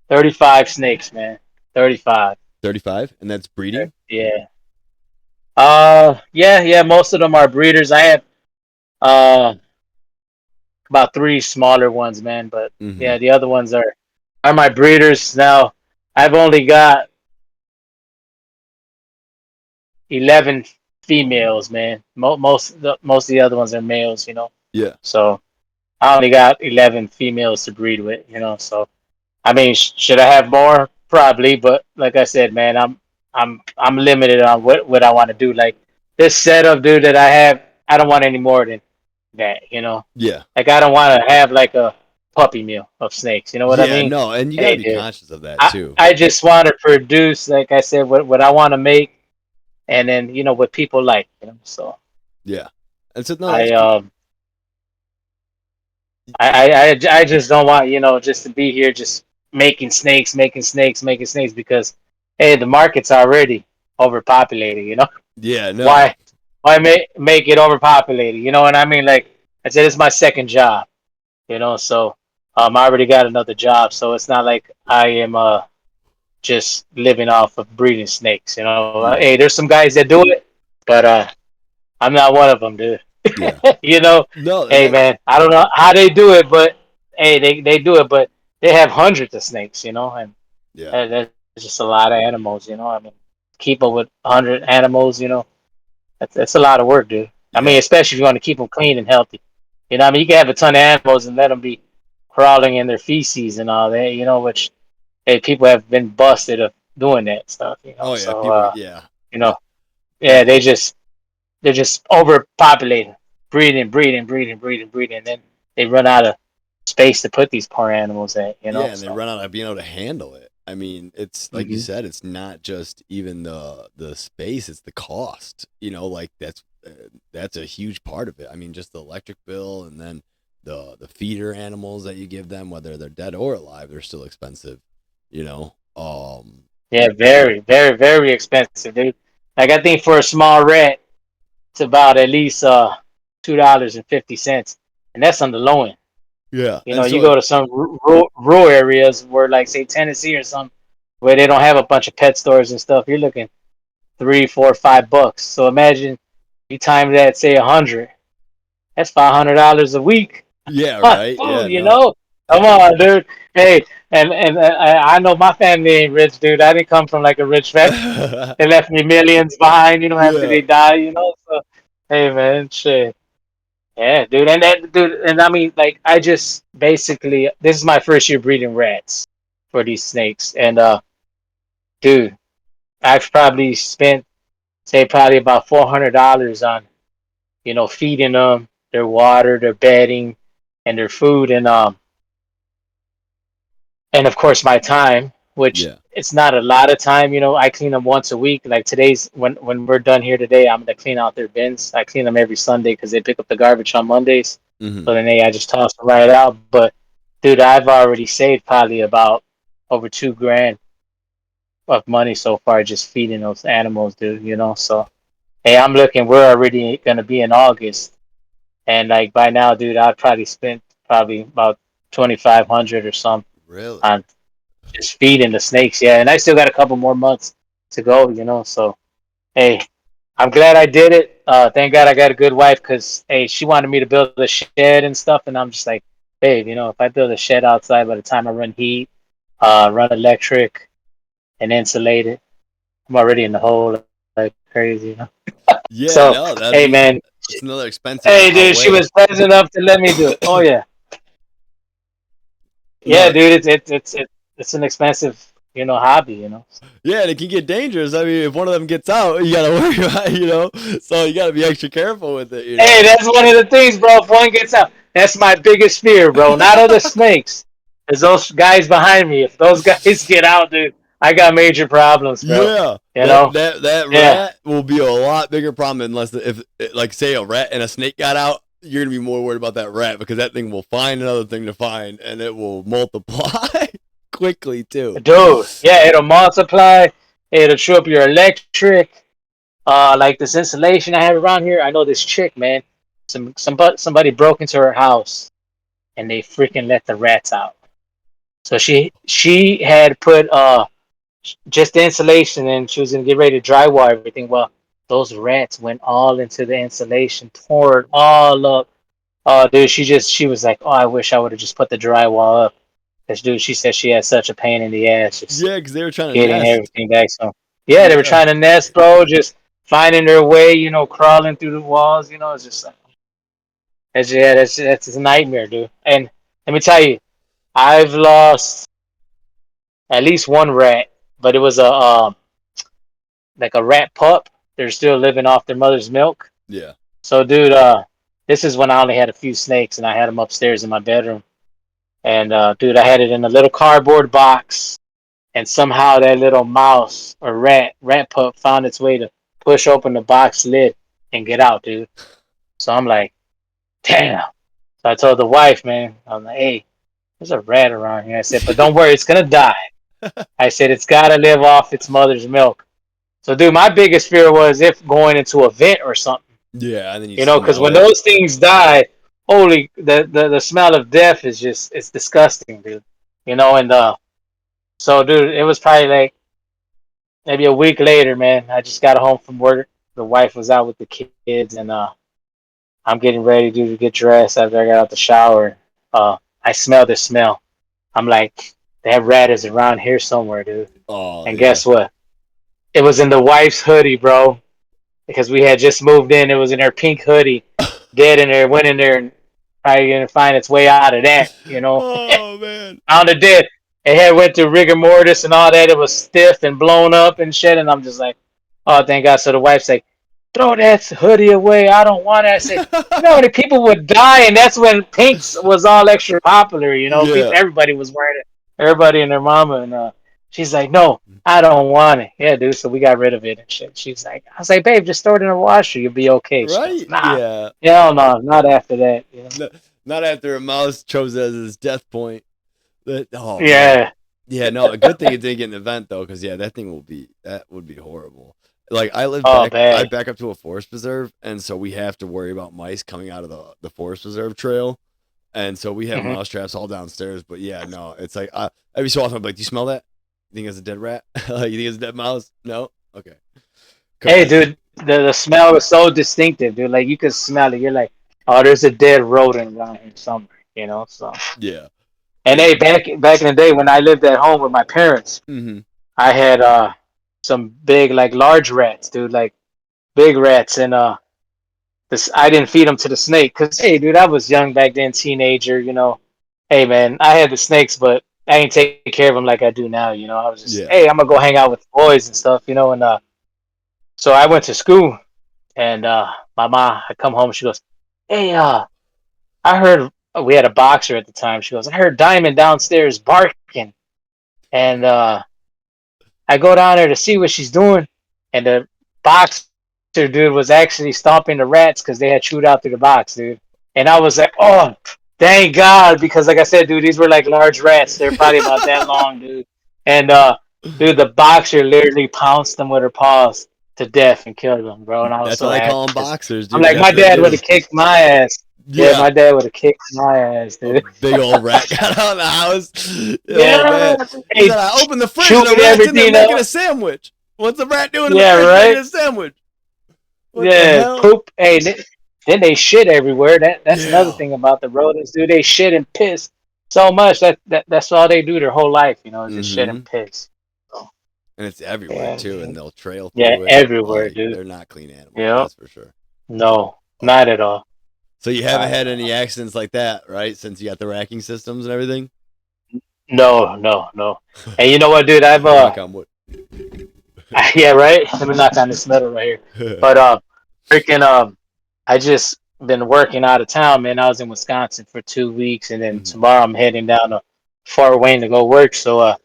35 snakes, man. 35. 35, and that's breeding. Yeah. Yeah, yeah. Most of them are breeders. I have uh about three smaller ones, man. But Mm-hmm. yeah, the other ones are my breeders. Now, I've only got 11 females, man. Most of the other ones are males. Yeah. So I only got 11 females to breed with. So I mean, should I have more? Probably, but like I said, man, I'm limited on what I want to do. Like this setup, dude, that I have, I don't want any more than that. Yeah. Like I don't want to have like a puppy mill of snakes. You know what I Yeah. mean? No, and you got to Hey, be dude, conscious of that I too. I just want to produce, like I said, what I want to make, and then what people like. So Yeah. And so no, that's I cool. um I just don't want, just to be here just making snakes, making snakes, making snakes because hey, the market's already overpopulated, Yeah, no. Why why make it overpopulated? You know what I mean? Like I said, it's my second job, so I already got another job, so it's not like I am just living off of breeding snakes, Yeah. Hey, there's some guys that do it, but I'm not one of them, dude. Yeah. you know, No, and hey that's man, I don't know how they do it, but hey, they do it, but they have hundreds of snakes, and yeah. there's just a lot of animals, I mean, keep up with 100 animals, that's a lot of work, dude. I mean, Yeah. especially if you want to keep them clean and healthy. I mean, you can have a ton of animals and let them be crawling in their feces and all that, which hey, people have been busted of doing that stuff, Oh yeah, So people yeah. you That know, yeah, that they're just overpopulating, breeding, breeding, breeding, breeding, breeding, and then they run out of space to put these poor animals at, yeah, and they So run out of being able to handle it. I mean, it's like you hmm said, it's not just even the space, it's the cost. Like that's a huge part of it. I mean, just the electric bill and then the feeder animals that you give them, whether they're dead or alive, they're still expensive, you know. yeah, very, very, very expensive, dude. Like I think for a small rat, it's about at least $2.50, and that's on the low end. Yeah. And You so go to some rural areas where, like, say Tennessee or something, where they don't have a bunch of pet stores and stuff. You're looking 3, 4, $5. So imagine you time that, say 100. That's $500 a week yeah, on right? Yeah, food. no. Come on, dude. Hey, and I know my family ain't rich, dude. I didn't come from like a rich family. They left me millions behind, after yeah. they die. So hey, man, shit. Yeah, dude, and that, dude, and I mean, like, I just basically, this is my first year breeding rats for these snakes, and dude, I've probably spent, say, probably about $400 on, feeding them, their water, their bedding, and their food, and of course my time, which Yeah. it's not a lot of time. I clean them once a week. Like today's when we're done here today, I'm gonna clean out their bins. I clean them every Sunday because they pick up the garbage on Mondays. Hmm. So then I just toss them right out. But dude, I've already saved probably about over 2 grand of money so far just feeding those animals, dude. So hey, I'm looking. We're already gonna be in August, and like by now, dude, I've probably spent probably about 2,500 or something Really? on just feeding the snakes. Yeah, and I still got a couple more months to go. So hey, I'm glad I did it. Thank God I got a good wife because hey, she wanted me to build a shed and stuff, and I'm just like, babe, if I build a shed outside, by the time I run heat, run electric, and insulate it, I'm already in the hole like crazy. Yeah, So no, that'd hey, be man, that's another expense you got hey, to dude, she outweigh. was nice enough to let me do it. Oh yeah, yeah, No, dude, it's an expensive hobby. yeah, and it can get dangerous. I mean, if one of them gets out, you gotta worry about, So you gotta be extra careful with Hey, that's one of the things, bro. If one gets out, that's my biggest fear, bro. Not other snakes. Is those guys behind me. If those guys get out, dude, I got major problems, bro. Yeah, You that know? that that Yeah. rat will be a lot bigger problem unless if like say a rat and a snake got out, you're gonna be more worried about that rat because that thing will find another thing to find and it will multiply quickly too. Dude, yeah, it'll multiply. It'll chew up your electric. Like this insulation I have around here. I know this chick, man. Somebody broke into her house and they freaking let the rats out. So she had put just the insulation, and she was gonna get ready to drywall everything. Well, those rats went all into the insulation, tore it all up. Oh, dude, she was like, oh, I wish I would have just put the drywall up. Cause dude, she said she had such a pain in the ass just Yeah, because they were trying to getting nest. everything back. So yeah, they were Yeah, trying to nest, bro, just finding their way, crawling through the walls. It's just like that's a nightmare, dude. And let me tell you, I've lost at least one rat, but it was a like a rat pup. They're still living off their mother's milk. yeah. So, dude, this is when I only had a few snakes, and I had them upstairs in my bedroom. And dude, I had it in a little cardboard box, and somehow that little mouse or rat pup found its way to push open the box lid and get out, dude. So I'm like, damn. So I told the wife, man, I'm like, hey, there's a rat around here. I said, but don't worry, it's gonna die. I said it's gotta live off its mother's milk. So, dude, my biggest fear was if going into a vent or something, Yeah, and then you you know, because smell when it. those things die, holy, the smell of death is just it's disgusting, dude. You know, and so, dude, it was probably like maybe a week later, man. I just got home from work. The wife was out with the kids, and I'm getting ready, dude, to get dressed after I got out the shower. I smell the smell. I'm like, that rat is around here somewhere, dude. Oh And yeah. guess what? It was in the wife's hoodie, bro. Because we had just moved in. It was in her pink hoodie, dead in there. Went in there and probably gonna find its way out of that, you know. Oh man. Found it dead. It had went through rigor mortis and all that. It was stiff and blown up and shit. And I'm just like, oh, thank God. So the wife's like, throw that hoodie away. I don't want it. I said, you know how many people would die, and that's when pinks was all extra popular. You know, people, Yeah. everybody was wearing it. Everybody and their mama, and she's like, no, I don't want it. Yeah, dude. So we got rid of it and shit. She's like, I was like, babe, just throw it in the washer. You'll be okay. She goes, Right? nah, Yeah. hell no, not after that. You know? No, not after a mouse chose it as his death point. Oh man. Yeah. Yeah, no, a good thing it didn't get an event though, because yeah, that would be horrible. Like Oh, I bad. back up to a forest preserve, and so we have to worry about mice coming out of the forest preserve trail, and so we have Hmm. mouse traps all downstairs. But yeah, no, it's like every so often I'm like, do you smell that? You think it's a dead rat? Like, you think it's a dead mouse? No, okay, Hey, because dude, the smell is so distinctive, dude. Like you can smell it. You're like, oh, there's a dead rodent around here somewhere, you know. So, yeah, and hey, back in the day when I lived at home with my parents, mm-hmm. I had some big like large rats, dude, like big rats, and this I didn't feed them to the snake because hey, dude, I was young back then, teenager, you know. Hey, man, I had the snakes, but I ain't take care of them like I do now, you know. I was just, Yeah, hey, I'm gonna go hang out with the boys and stuff, you know, and so I went to school. And my mom, I come home, she goes, hey, I heard we had a boxer at the time. She goes, I heard Diamond downstairs barking. And I go down there to see what she's doing. And the boxer dude was actually stomping the rats because they had chewed out through the box, dude. And I was like, oh, thank God. Because, like I said, dude, these were like large rats. They're probably about that long, dude. And, dude, the boxer literally pounced them with her paws to death and killed them, bro. And I was that's so why they happy call them because boxers, I'm dude. like, That's my what they dad would do. have kicked my ass. Yeah, Yeah, my dad would have kicked my ass, a dude. big old rat got out of the house. Oh man, Yeah, he hey, said, I opened the fridge and chewing a rat's in there everything making up. a sandwich. What's the rat doing in the Yeah, fridge making right. a sandwich? What the Yeah, hell? poop. Hey, then they shit everywhere. That's another Yeah. thing about the rodents, dude. They shit and piss so much that's all they do their whole life, you know, is just shit Mm-hmm. and piss. So, And it's everywhere yeah, too, and man. they'll trail Yeah, through it. everywhere, Like dude. they're not clean animals, Yeah. that's for sure. No, not Oh. at all. So you haven't Not had at any all. accidents like that, right? Since you got the racking systems and everything? No, no, no. And you know what, dude? I've Knock on wood. yeah, right. Let me knock on this metal right here. But freaking I just been working out of town, man. I was in Wisconsin for 2 weeks, and then Mhm. tomorrow I'm heading down to Fort Wayne to go work. So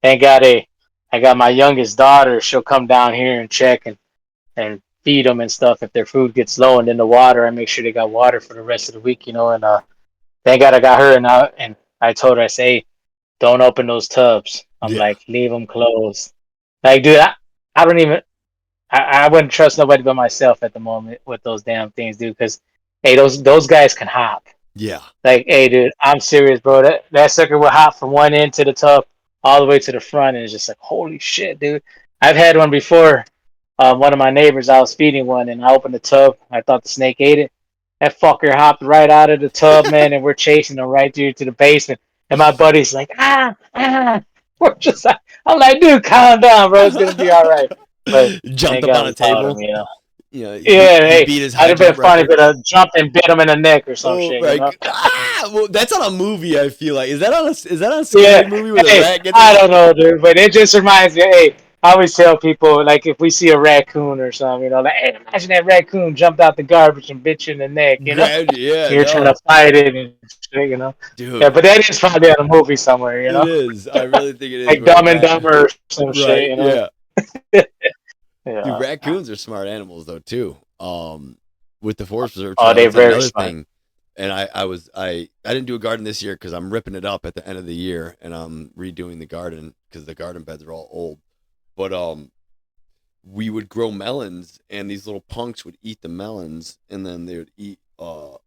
thank God I got my youngest daughter. She'll come down here and check and feed them and stuff if their food gets low, and then the water. I make sure they got water for the rest of the week, you know. And thank God I got her, and I told her, I say, don't open those tubs. I'm Yeah. like, leave them closed. Like, dude, I don't even. I wouldn't trust nobody but myself at the moment with those damn things, dude. Because hey, those guys can hop. Yeah. Like, hey, dude, I'm serious, bro. That sucker will hop from one end to the top all the way to the front, and it's just like, holy shit, dude. I've had one before. One of my neighbors, I was feeding one, and I opened the tub. I thought the snake ate it. That fucker hopped right out of the tub, man, and we're chasing him right through to the basement. And my buddy's like, ah, ah. We're just like, I'm like, dude, calm down, bro. It's gonna be all right. But Jumped thank up God on a we caught table. him, you know. You know, Yeah, he hey, beat his I'd high have been jump funny if record. it have jumped and bit him in the neck or some Oh shit, you my know. god! Ah, well, that's on a movie. I feel like is that on a scary Yeah, movie where the hey, rat gets I his? don't know, dude, but it just reminds me. Hey, I always tell people like if we see a raccoon or something, you know, like hey, imagine that raccoon jumped out the garbage and bit you in the neck, you know. Grabbed you. Yeah, You're trying to no, fight it and shit, you know. Yeah, dude, but that is probably on a movie somewhere, you it know, is. I really think it is like where a Dumb and rat. Dumber or some shit, Right? you know. Yeah, dude. Yeah, Raccoons are smart animals though too. with the forest preserve Oh, trail. they're That's very another smart. thing. And I didn't do a garden this year because I'm ripping it up at the end of the year and I'm redoing the garden because the garden beds are all old. But we would grow melons and these little punks would eat the melons and then they would eat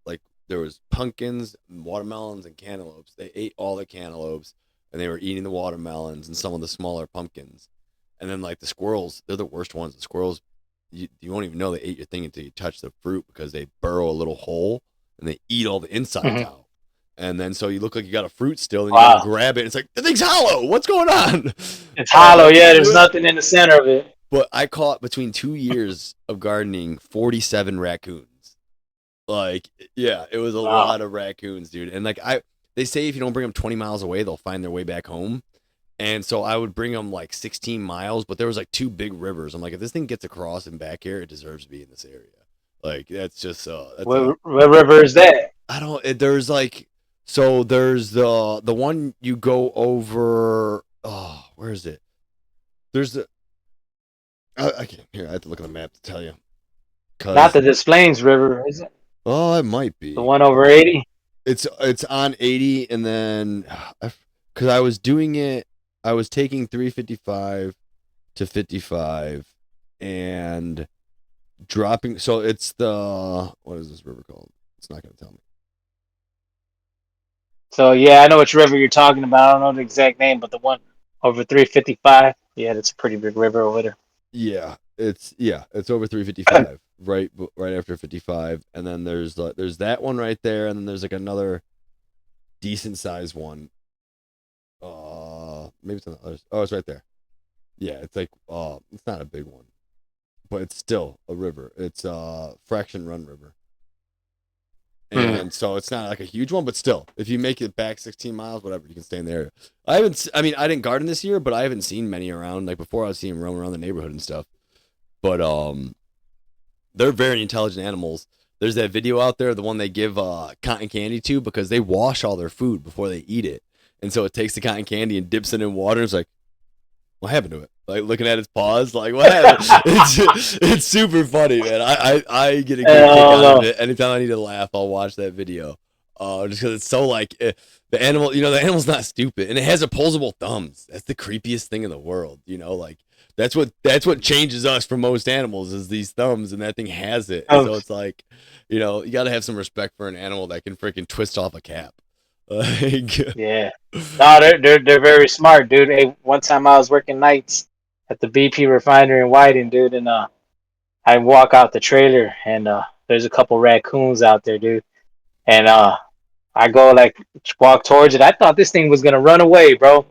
like there was pumpkins, watermelons, and cantaloupes. They ate all the cantaloupes and they were eating the watermelons and some of the smaller pumpkins. And then like the squirrels, they're the worst ones. The squirrels, you won't even know they ate your thing until you touch the fruit because they burrow a little hole and they eat all the insides Hmm. out. And then so you look like you got a fruit still, and you go and Wow, grab it. And it's like the thing's hollow. What's going on? it's hollow. Yeah, there's But nothing in the center of it. I caught between 2 years of gardening 47 raccoons. Like, yeah, it was a Wow. lot of raccoons, dude. And like they say if you don't bring them 20 miles away, they'll find their way back home. And so I would bring them like 16 miles, but there was like two big rivers. I'm like, if this thing gets across and back here, it deserves to be in this area. Like that's just that's a What river is that? I don't. There's like so there's the one you go over. Oh, where is it? There's the I can't here. I have to look at the map to tell you. Not Cause the Des Plaines River, is it? oh, it might The be. one over 80? It's on 80, and then because I was doing it, I was taking 355 to 55, and dropping. So it's the what is this river called? It's not gonna tell me. So yeah, I know which river you're talking about. I don't know the exact name, but the one over 355. Yeah, that's a pretty big river over there. It's over 355, right after 55, and then there's that one right there, and then there's like another decent sized one. Maybe it's on the other. Oh, it's right there. Yeah, it's like it's not a big one, but it's still a river. It's Fraction Run River, Hmm. and so it's not like a huge one, but still, if you make it back 16 miles, whatever, you can stay in the area. I mean, I didn't garden this year, but I haven't seen many around. Like before, I was seeing them roam around the neighborhood and stuff. But they're very intelligent animals. There's that video out there, the one they give cotton candy to because they wash all their food before they eat it, and so it takes the cotton candy and dips it in water. And it's like, what happened to it? Like looking at its paws, like what happened? It's super funny, man. I get a good kick Oh out of no. it. Anytime I need to laugh, I'll watch that video. Just because it's so like the animal, the animal's not stupid, and it has opposable thumbs. That's the creepiest thing in the world. Like that's what changes us from most animals is these thumbs, and that thing has it. And Um, so it's like, you got to have some respect for an animal that can freaking twist off a cap. Like, yeah. No, they're very smart, dude. Hey, one time I was working nights at the BP refinery in Whiting, dude, and I walk out the trailer and there's a couple raccoons out there, dude. And I go like walk towards it. I thought this thing was gonna run away, bro.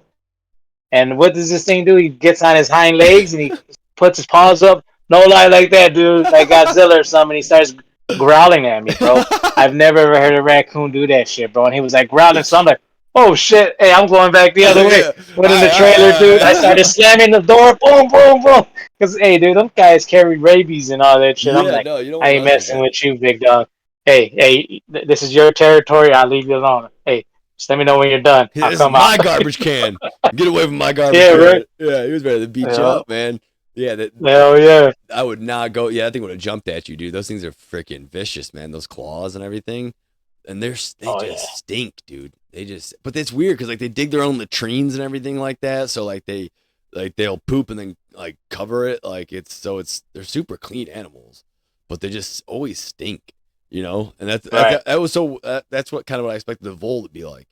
And what does this thing do? He gets on his hind legs and he puts his paws up. No lie, like that, dude, like Godzilla or something. He starts growling at me, bro. I've never ever heard a raccoon do that shit, bro. And he was like growling, so I'm like, oh shit, hey, I'm going back the other way. yeah. Went in the trailer, dude. I started I slamming the door, boom, boom, boom. Cause hey, dude, them guys carry rabies and all that shit. I'm Yeah, like, no, you don't I want ain't nothing, messing man. with you, big dog. Hey, this is your territory. I'll leave you alone. Hey, just let me know when you're done. I'll This is come out. my garbage can. Get away from my garbage Yeah, right. can. Yeah, he was ready to beat you Yeah. up, man. Yeah, Hell yeah. I would not go. Yeah, that thing would have jumped at you, dude. Those things are freaking vicious, man. Those claws and everything, and they Oh yeah. just stink, dude. But it's weird because like they dig their own latrines and everything like that. So they'll poop and then like cover it. They're super clean animals, but they just always stink, And Right. that was so that's what kind of what I expected the vole to be like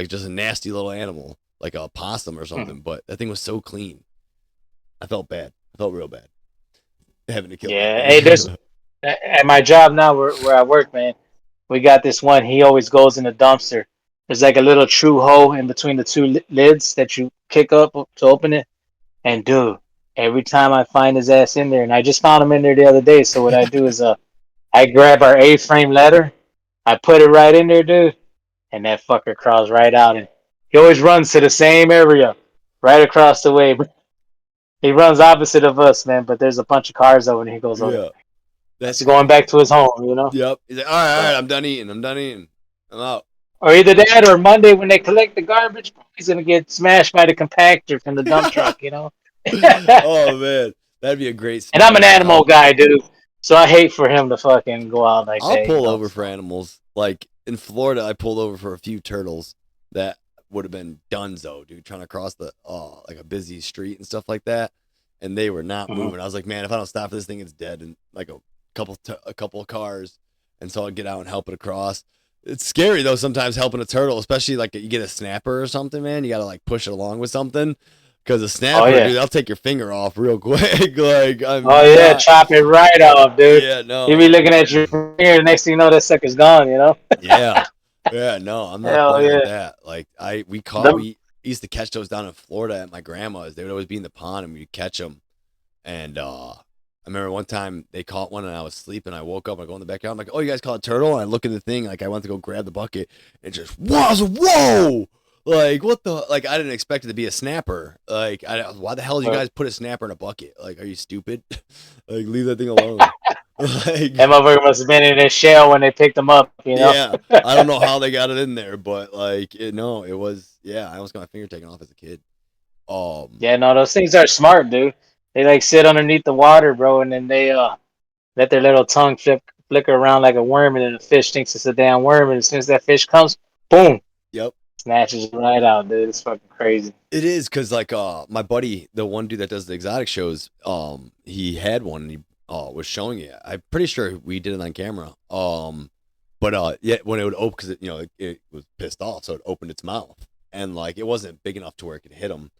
just a nasty little animal, like a possum or Mhm. something. But that thing was so clean. I felt bad. I felt real bad having to kill that Yeah. Hey, there's thing. at my job now where I work, man. We got this one. He always goes in the dumpster. There's like a little true hole in between the two lids that you kick up to open it. And dude, every time I find his ass in there, and I just found him in there the other day. So what I do is I grab our A-frame ladder, I put it right in there, dude, and that fucker crawls right out. And he always runs to the same area, right across the way. He runs opposite of us, man. But there's a bunch of cars over, and he goes, "Oh, Yeah, that's that's going back to his home." yep. He's like, all right, But I'm done eating. I'm done eating. I'm out. or either that or Monday when they collect the garbage, he's gonna get smashed by the compactor from the dump truck. Oh man, that'd be a great And I'm an smash animal job. guy, dude. So I hate for him to fucking go out like I'll that, you pull know. over for animals. Like in Florida, I pulled over for a few turtles that would have been donezo, dude, trying to cross the like a busy street and stuff like that, and they were not Mhm. moving. I was like, man, if I don't stop for this thing, it's dead. And like a couple of cars, and so I'd get out and help it across. It's scary though sometimes helping a turtle, especially like you get a snapper or something, man. You gotta like push it along with something. Because a Oh snapper, yeah. dude, they'll take your finger off real quick. Like Oh I'm yeah, not. chop it right off, dude. Yeah, You no. be looking at your finger, next thing you know, that sucker's gone. You know. Yeah. Yeah, no, I'm not Hell playing with yeah. that. Like The, we used to catch those down in Florida at my grandma's. They would always be in the pond and we'd catch them. And I remember one time they caught one and I was sleeping. I woke up, I go in the backyard. I'm like, "Oh, you guys caught a turtle?" And I look at the thing, like I went to go grab the bucket, and it just was whoa! Like what the? Like I didn't expect it to be a snapper. Like why the hell did you guys put a snapper in a bucket? Like are you stupid? Like leave that thing alone. Like that motherfucker must have been in his shell when they picked him up. You know. yeah, I don't know how they got it in there, but like no, it was yeah. I almost got my finger taken off as a kid. Um, Yeah, no, those things are smart, dude. They like sit underneath the water, bro, and then they let their little tongue flicker around like a worm, and then the fish thinks it's a damn worm, and as soon as that fish comes, boom, yep. snatches it right out, dude. It's fucking crazy. It is because like my buddy, the one dude that does the exotic shows, he had one and he was showing it. I'm pretty sure we did it on camera. But yeah, when it would open because it was pissed off, so it opened its mouth and like it wasn't big enough to where it could hit him.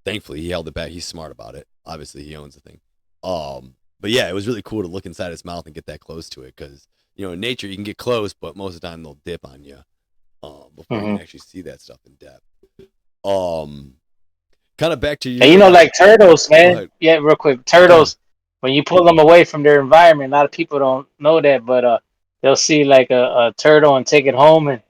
Thankfully he held it back. He's smart about it. Obviously he owns the thing. But yeah, it was really cool to look inside its mouth and get that close to it because in nature you can get close, but most of the time they'll dip on you before you Hmm. can actually see that stuff in depth. Um, kind of back to And you. like turtles, Go man. ahead. Yeah, real quick, turtles. When you pull them away from their environment, a lot of people don't know that, but they'll see like a turtle and take it home, and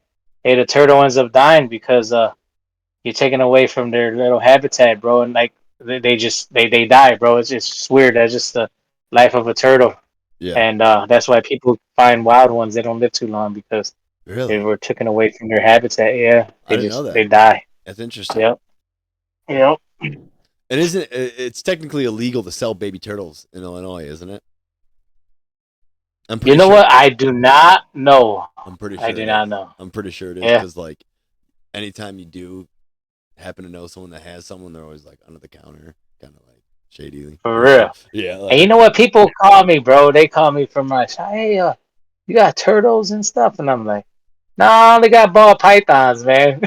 hey, the turtle ends up dying because you're taken away from their little habitat, bro, and like they just they die, bro. It's just weird. That's just the life of a turtle, Yeah, and that's why people find wild ones. They don't live too long because they really. were taken away from their habitat. Yeah, I didn't know that. they die. That's interesting. Yep, yep. And isn't it's technically illegal to sell baby turtles in Illinois, isn't it? I'm You pretty know sure. what? I do not know. I'm pretty I sure do it not is. know. I'm pretty sure it is Yeah, because like anytime you do happen to know someone that has someone, they're always like under the counter, kind of like shady. for real. Yeah, And like you know what? People call me, bro. They call me from my hey, you got turtles and stuff, and I'm like, no, I only got ball pythons, man.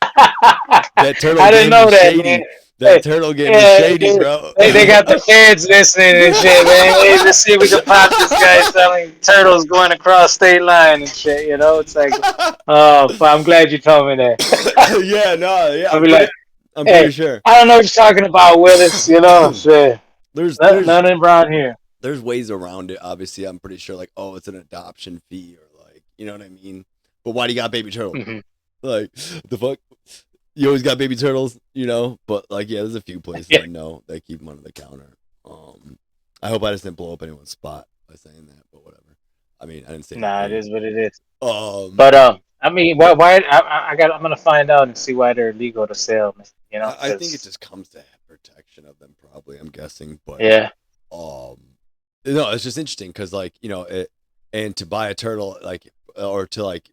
that turtle I didn't game know is that, man. shady. That Hey, turtle game is yeah, shady, bro. they got the feds listening and shit, man. Hey, let's see if we can pop this guy selling turtles going across state line and shit. You know, it's like, oh, I'm glad you told me that. Yeah, no, yeah, I'll be like, I'm hey, pretty sure. I don't know what you're talking about, Willis. You know, shit. there's there's Nothing around here. there's ways around it. Obviously, I'm pretty sure like oh, it's an adoption fee or like you know what I mean. But why do you got baby turtles? Hmm. Like the fuck. You always got baby turtles, but like yeah, there's a few places Yeah. I know that keep them under the counter. I hope I just didn't blow up anyone's spot by saying that, but whatever. I mean, I didn't say Nah, it anything. is what it is. Um, But I mean, why I'm gonna find out and see why they're illegal to sell. You know, I think it because just comes to protection of them, probably. I'm guessing, but yeah. um, no, it's just interesting because like and to buy a turtle like or to like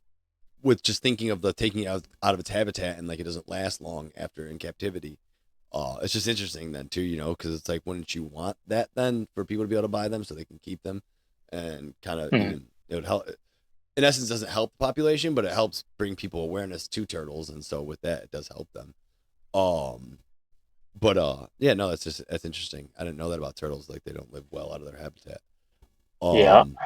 with just thinking of the taking it out of its habitat and like it doesn't last long after in captivity. It's just interesting then too, because it's like, wouldn't you want that then for people to be able to buy them so they can keep them and kind of Mhm. even it would help. In essence, doesn't help the population, but it helps bring people awareness to turtles, and so with that, it does help them. Um, but yeah, no, that's interesting. I didn't know that about turtles. Like they don't live well out of their habitat. Yeah. Um,